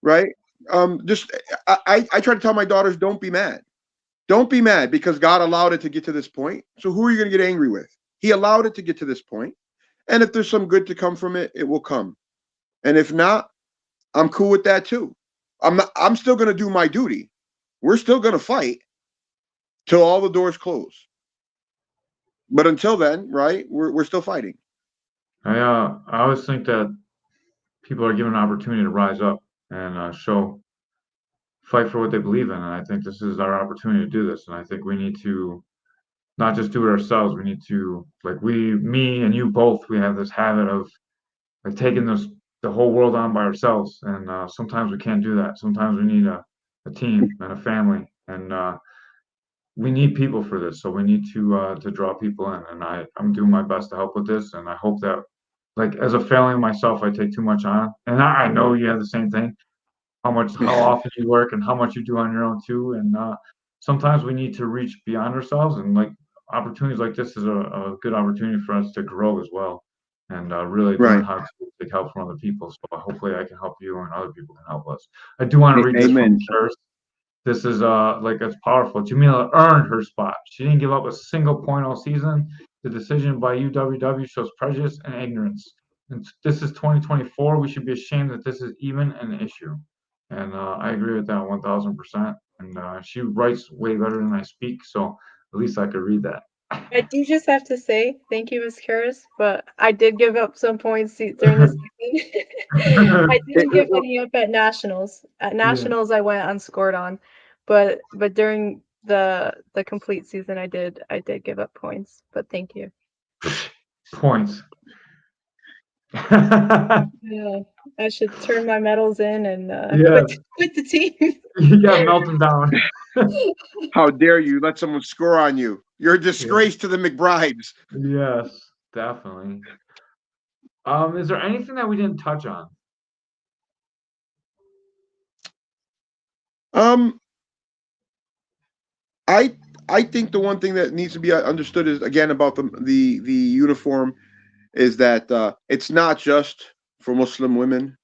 Right. I try to tell my daughters, don't be mad. Don't be mad because God allowed it to get to this point. So who are you going to get angry with? He allowed it to get to this point. And if there's some good to come from it, it will come. And if not, I'm cool with that too. I'm still going to do my duty. We're still going to fight till all the doors close. But until then, right, we're still fighting. I always think that people are given an opportunity to rise up and fight for what they believe in. And I think this is our opportunity to do this. And I think we need to not just do it ourselves. We need to, me and you both, we have this habit of like taking the whole world on by ourselves. And sometimes we can't do that. Sometimes we need a team and a family. And we need people for this. So we need to draw people in. And I'm doing my best to help with this. And I hope that, like, as a family myself, I take too much on. And I know you have the same thing. How often you work and how much you do on your own too. And sometimes we need to reach beyond ourselves, and like opportunities like this is a good opportunity for us to grow as well and really learn how to take help from other people. So hopefully I can help you and other people can help us. I do want to read this from first. This is it's powerful. Jamilah earned her spot. She didn't give up a single point all season. The decision by UWW shows prejudice and ignorance. And this is 2024. We should be ashamed that this is even an issue. And I agree with that 1,000%. And she writes way better than I speak, so at least I could read that. I do just have to say thank you, Ms. Karras, but I did give up some points during this season. I didn't give any up at nationals. At nationals, I went unscored on, but during the complete season, I did give up points. But thank you. Points. Yeah. I should turn my medals in and Yes. quit the team. You got melting down. How dare you let someone score on you? You're a disgrace to the McBrides. Yes, definitely. Is there anything that we didn't touch on? I think the one thing that needs to be understood is again about the uniform is that it's not just for Muslim women.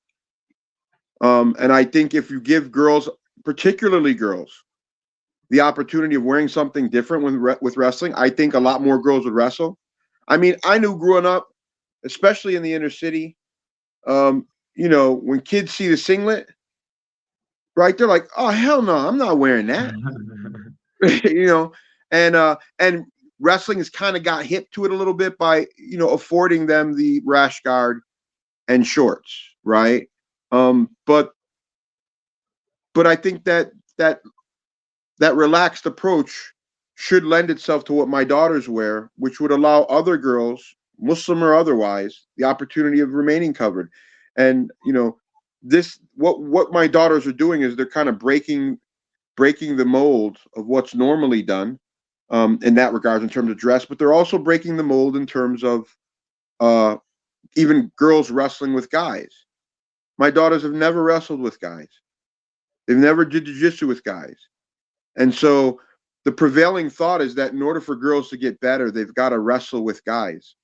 And I think if you give girls, particularly girls, the opportunity of wearing something different with wrestling, I think a lot more girls would wrestle. I mean, I knew growing up, especially in the inner city, when kids see the singlet, right, they're like, "Oh hell no, I'm not wearing that," and wrestling has kind of got hip to it a little bit by affording them the rash guard and shorts, right? But I think that relaxed approach should lend itself to what my daughters wear, which would allow other girls, Muslim or otherwise, the opportunity of remaining covered. And this what my daughters are doing is they're kind of breaking the mold of what's normally done in that regard in terms of dress, but they're also breaking the mold in terms of even girls wrestling with guys. My daughters have never wrestled with guys. They've never did jiu-jitsu with guys. And so the prevailing thought is that in order for girls to get better, they've got to wrestle with guys.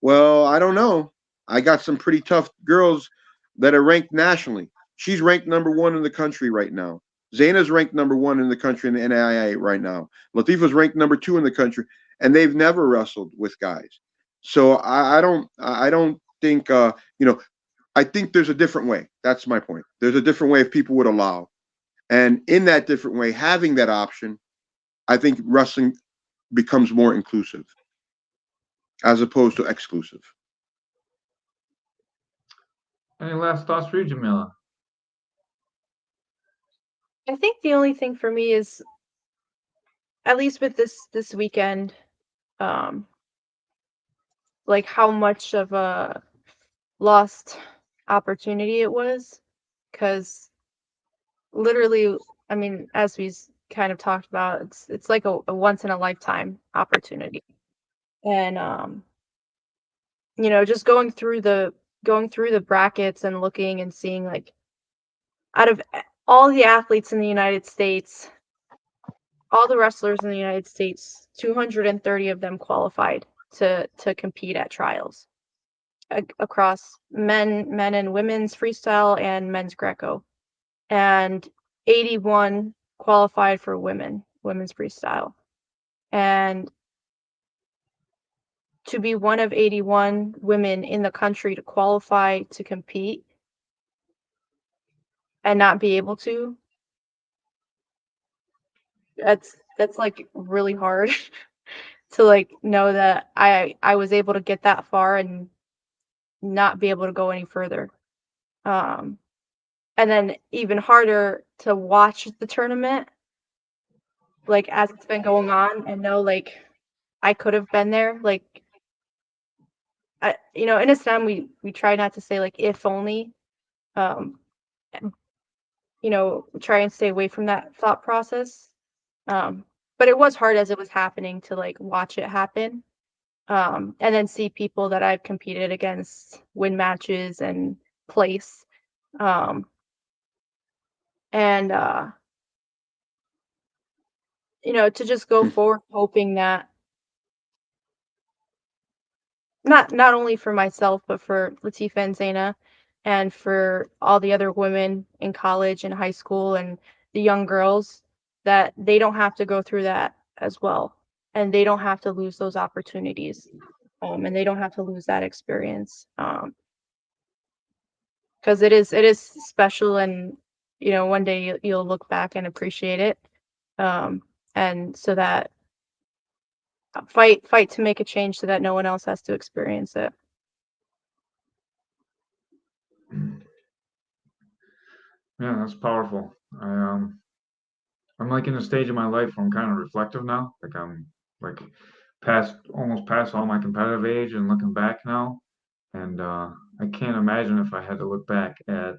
Well, I don't know. I got some pretty tough girls that are ranked nationally. She's ranked #1 in the country right now. Zaina's ranked #1 in the country in the NAIA right now. Latifah's ranked #2 in the country, and they've never wrestled with guys. So I don't think I think there's a different way. That's my point. There's a different way if people would allow. And in that different way, having that option, I think wrestling becomes more inclusive as opposed to exclusive. Any last thoughts for you, Jamilah? I think the only thing for me is, at least with this weekend, like how much of a lost opportunity it was, because literally, I mean, as we kind of talked about, it's like a once in a lifetime opportunity. And just going through the brackets and looking and seeing, like, out of all the athletes in the United States, all the wrestlers in the United States, 230 of them qualified to compete at trials across men and women's freestyle and men's Greco, and 81 qualified for women's freestyle. And to be one of 81 women in the country to qualify to compete and not be able to, that's like really hard to like know that I was able to get that far and not be able to go any further. And then even harder to watch the tournament, like, as it's been going on, and know, like, I could have been there. Like, in Islam, we try not to say, like, if only, try and stay away from that thought process. But it was hard as it was happening to, like, watch it happen. And then see people that I've competed against win matches and place. And to just go forward hoping that not only for myself, but for Latifah and Zaina, and for all the other women in college and high school and the young girls, that they don't have to go through that as well, and they don't have to lose those opportunities, and they don't have to lose that experience, because it is special, and one day you'll look back and appreciate it, and so that fight to make a change so that no one else has to experience it. Yeah, that's powerful. I'm like in a stage of my life where I'm kind of reflective now. Like I'm like almost past all my competitive age and looking back now. And I can't imagine if I had to look back at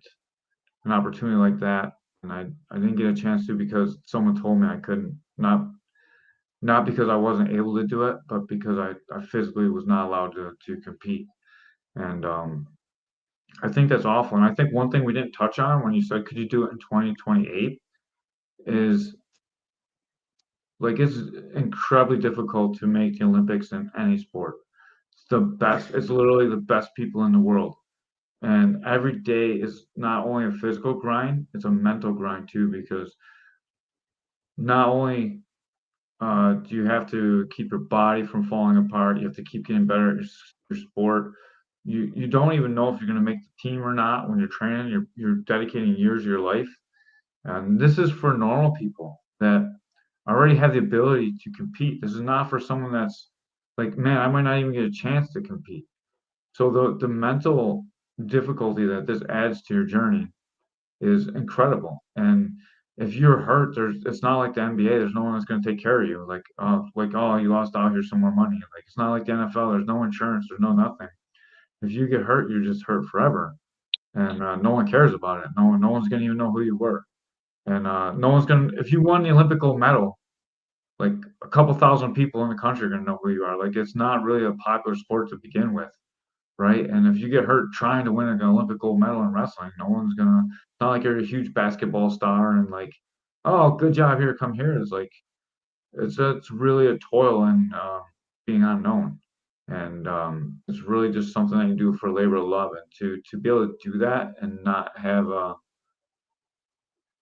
an opportunity like that, and I didn't get a chance to because someone told me I couldn't. Not because I wasn't able to do it, but because I physically was not allowed to compete. And I think that's awful. And I think one thing we didn't touch on when you said, could you do it in 2028, is like it's incredibly difficult to make the Olympics in any sport. It's the best, it's literally the best people in the world. And every day is not only a physical grind, it's a mental grind too, because not only do you have to keep your body from falling apart, you have to keep getting better at your sport. You don't even know if you're going to make the team or not when you're training. You're dedicating years of your life. And this is for normal people that already have the ability to compete. This is not for someone that's like, man, I might not even get a chance to compete. So the mental difficulty that this adds to your journey is incredible. And if you're hurt, it's not like the NBA. There's no one that's going to take care of you. Like oh, you lost out, here's some more money. Like it's not like the NFL. There's no insurance. There's no nothing. If you get hurt, you're just hurt forever, and no one cares about it. No one's going to even know who you were, and no one's going to. If you won the Olympic gold medal, like a couple thousand people in the country are going to know who you are. Like it's not really a popular sport to begin with, right? And if you get hurt trying to win an Olympic gold medal in wrestling, no one's gonna. It's not like you're a huge basketball star and like, oh, good job here, come here. It's like it's really a toil and being unknown, and it's really just something that you do for labor of love, and to be able to do that and not have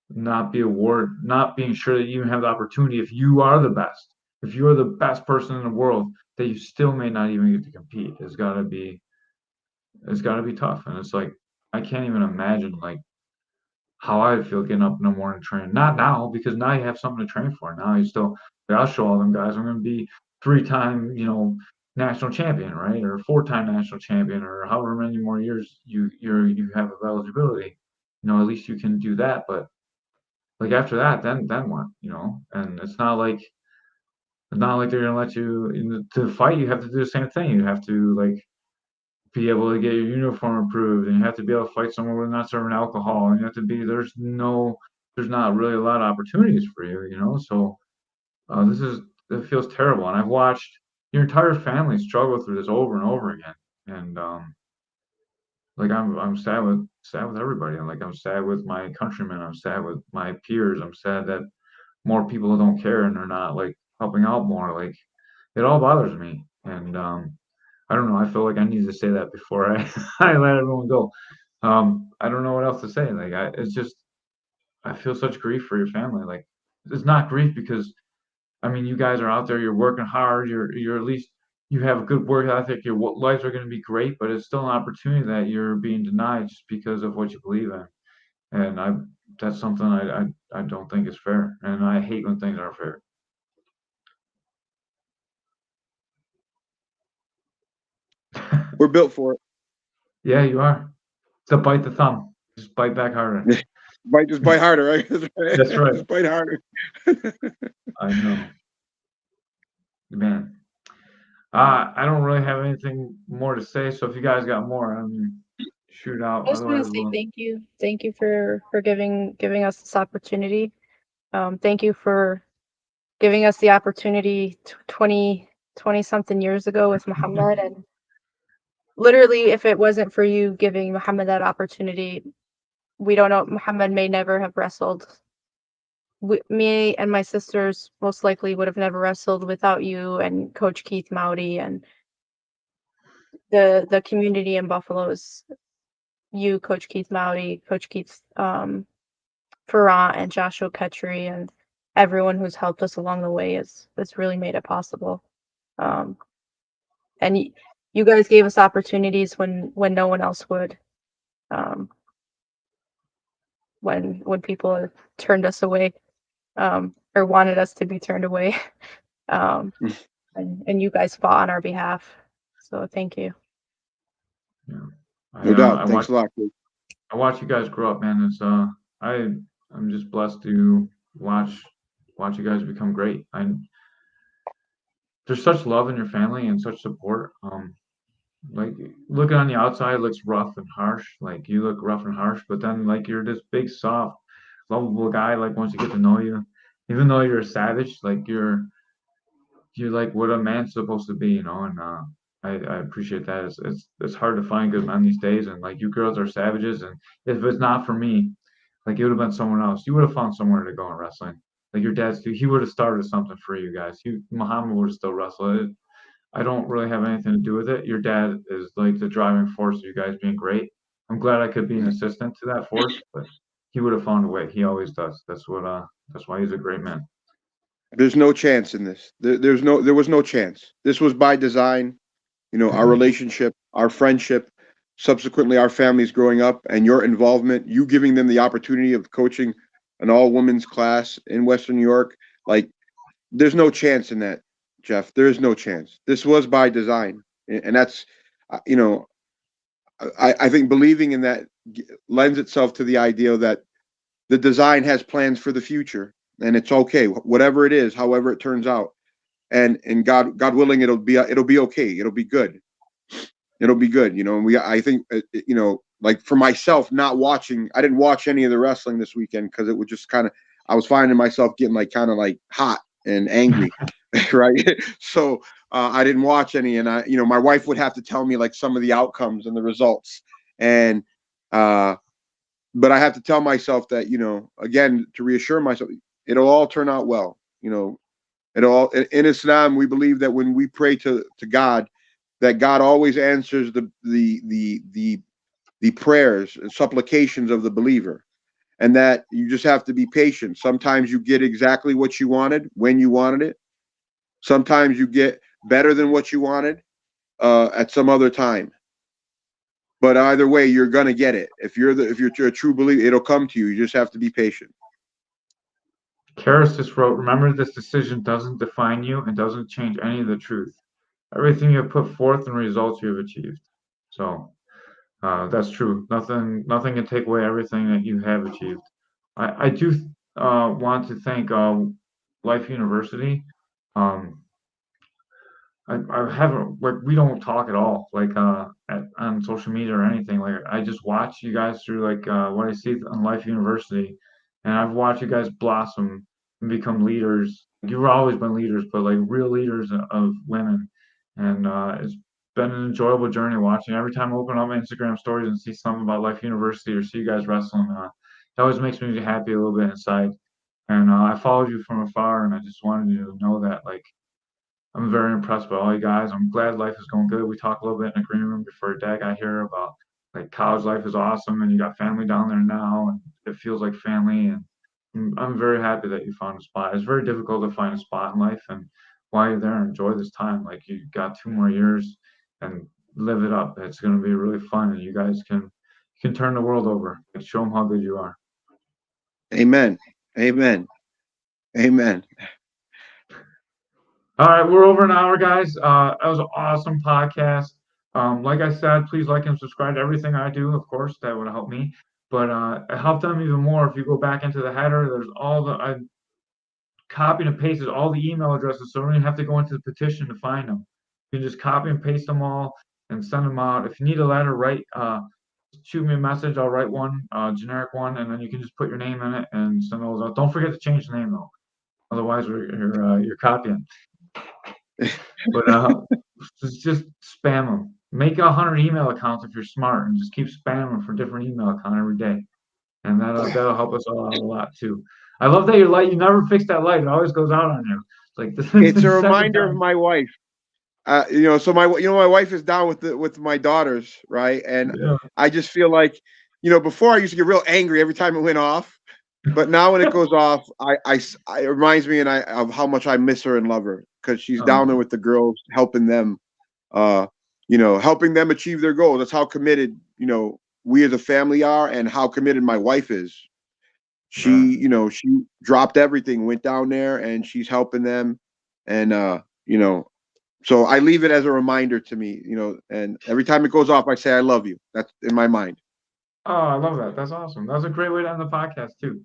not be awarded, not being sure that you even have the opportunity if you are the best, if you're the best person in the world, that you still may not even get to compete. It's got to be tough, and it's like I can't even imagine like how I feel getting up in the morning to train. Not now because now you have something to train for. Now you still, like, I'll show all them guys I'm going to be 3-time, national champion, right, or 4-time national champion, or however many more years you have of eligibility. At least you can do that. But like after that, then what? And it's not like they're going to let you to fight. You have to do the same thing. You have to like be able to get your uniform approved, and you have to be able to fight somewhere where they're not serving alcohol, and you have to be there's not really a lot of opportunities for you. So it feels terrible, and I've watched your entire family struggle through this over and over again, and like I'm sad with everybody, and like I'm sad with my countrymen, I'm sad with my peers, I'm sad that more people don't care and they're not like helping out more. Like it all bothers me, and I don't know. I feel like I need to say that before I I let everyone go. I don't know what else to say. Like it's just I feel such grief for your family. Like it's not grief because I mean you guys are out there. You're working hard. You're at least you have a good work ethic. Your lives are going to be great, but it's still an opportunity that you're being denied just because of what you believe in. And that's something I don't think is fair. And I hate when things aren't fair. We're built for it. Yeah, you are. So bite the thumb. Just bite back harder. Just bite harder, right? That's right. Just bite harder. I know. Man. I don't really have anything more to say. So if you guys got more, shoot out. I just want to Otherwise, say thank you. Thank you for giving us this opportunity. Thank you for giving us the opportunity 20 something years ago with Muhammad. And literally, if it wasn't for you giving Muhammad that opportunity, we don't know. Muhammad may never have wrestled. Me and my sisters most likely would have never wrestled without you and Coach Keith Mowdy and the community in Buffalo is you, Coach Keith Mowdy, Coach Keith Farrant, and Joshua Ketchery, and everyone who's helped us along the way is really made it possible. And you guys gave us opportunities when no one else would. When people turned us away, or wanted us to be turned away, and you guys fought on our behalf. So thank you. yeah. No doubt. Thanks a lot, Chris. I watch you guys grow up, man. It's I'm just blessed to watch you guys become great. There's such love in your family and such support. like looking on the outside, it looks rough and harsh. Like you look rough and harsh, but then like you're this big, soft, lovable guy. Like once you get to know you, even though you're a savage, like you're like what a man's supposed to be, you know. And I appreciate that. It's hard to find good men these days, and like you girls are savages. And if it's not for me, like it would have been someone else. You would have found somewhere to go in wrestling. Like your dad's too. He would have started something for you guys. Muhammad would have still wrestled. I don't really have anything to do with it. Your dad is like the driving force of you guys being great. I'm glad I could be an assistant to that force, but he would have found a way. He always does. That's why he's a great man. There's no chance in this. There was no chance. This was by design. Our relationship, our friendship, subsequently our families growing up, and your involvement, you giving them the opportunity of coaching an all women's class in Western New York. Like, there's no chance in that, Jeff. There is no chance. This was by design, and that's, you know, I think believing in that lends itself to the idea that the design has plans for the future, and it's okay, whatever it is, however it turns out, and God willing, it'll be okay. It'll be good. It'll be good. And I think, like for myself, not watching, I didn't watch any of the wrestling this weekend because it was just kind of, I was finding myself getting like kind of like hot and angry, right? So I didn't watch any, and my wife would have to tell me like some of the outcomes and the results, and but I have to tell myself that, again, to reassure myself, it'll all turn out well. In Islam, we believe that when we pray to God, that God always answers the prayers and supplications of the believer, and that you just have to be patient. Sometimes you get exactly what you wanted when you wanted it. Sometimes you get better than what you wanted at some other time. But either way, you're gonna get it. If you're a true believer, it'll come to you. You just have to be patient. Karis just wrote, remember this decision doesn't define you and doesn't change any of the truth. Everything you have put forth and results you have achieved. So that's true. Nothing can take away everything that you have achieved. I do want to thank Life University. Um, I haven't, like, we don't talk at all, like on social media or anything. Like I just watch you guys through like what I see on Life University, and I've watched you guys blossom and become leaders. You've always been leaders, but like real leaders of women, and it's been an enjoyable journey watching. Every time I open up my Instagram stories and see something about Life University or see you guys wrestling, it always makes me happy a little bit inside. And I followed you from afar, and I just wanted you to know that, like, I'm very impressed by all you guys. I'm glad life is going good. We talked a little bit in the green room before Dad got here about like college life is awesome and you got family down there now and it feels like family. And I'm very happy that you found a spot. It's very difficult to find a spot in life, and while you're there, enjoy this time. Like you got 2 more years and live it up. It's going to be really fun, and you guys can turn the world over. Like, show them how good you are. Amen. Amen. Amen. All right, we're over an hour, guys. That was an awesome podcast. Like I said, please like and subscribe to everything I do. Of course, that would help me, but it helped them even more if you go back into the header. There's I copied and pasted all the email addresses, so you don't even have to go into the petition to find them. You can just copy and paste them all and send them out. If you need a letter, shoot me a message. I'll write one, generic one, and then you can just put your name in it and send those out. Don't forget to change the name though, otherwise you're copying. But just spam them. Make 100 email accounts if you're smart, and just keep spamming them for different email account every day, and that'll help us all out a lot too. I love that your light. You never fix that light; it always goes out on you. Like this It's a the second reminder of time. my wife. So my wife is down with my daughters, right? And Yeah. I just feel like, before I used to get real angry every time it went off, but now when it goes off, it reminds me of how much I miss her and love her, because she's down there with the girls, helping them, helping them achieve their goals. That's how committed, we as a family are, and how committed my wife is. She, she dropped everything, went down there, and she's helping them, and so I leave it as a reminder to me, and every time it goes off, I say, I love you. That's in my mind. Oh, I love that. That's awesome. That's a great way to end the podcast too.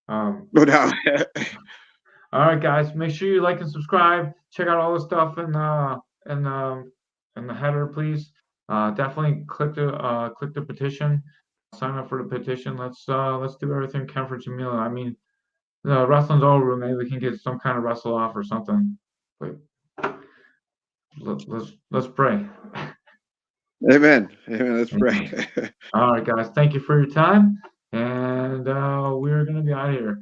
No doubt. All right, guys, make sure you like and subscribe. Check out all the stuff in the header, please. definitely click the petition, sign up for the petition. Let's do everything we can for Jamilah. I mean, wrestling's over. Maybe we can get some kind of wrestle off or something. But let's pray. Amen. Amen. Let's pray. All right, guys. Thank you for your time, and we're gonna be out of here.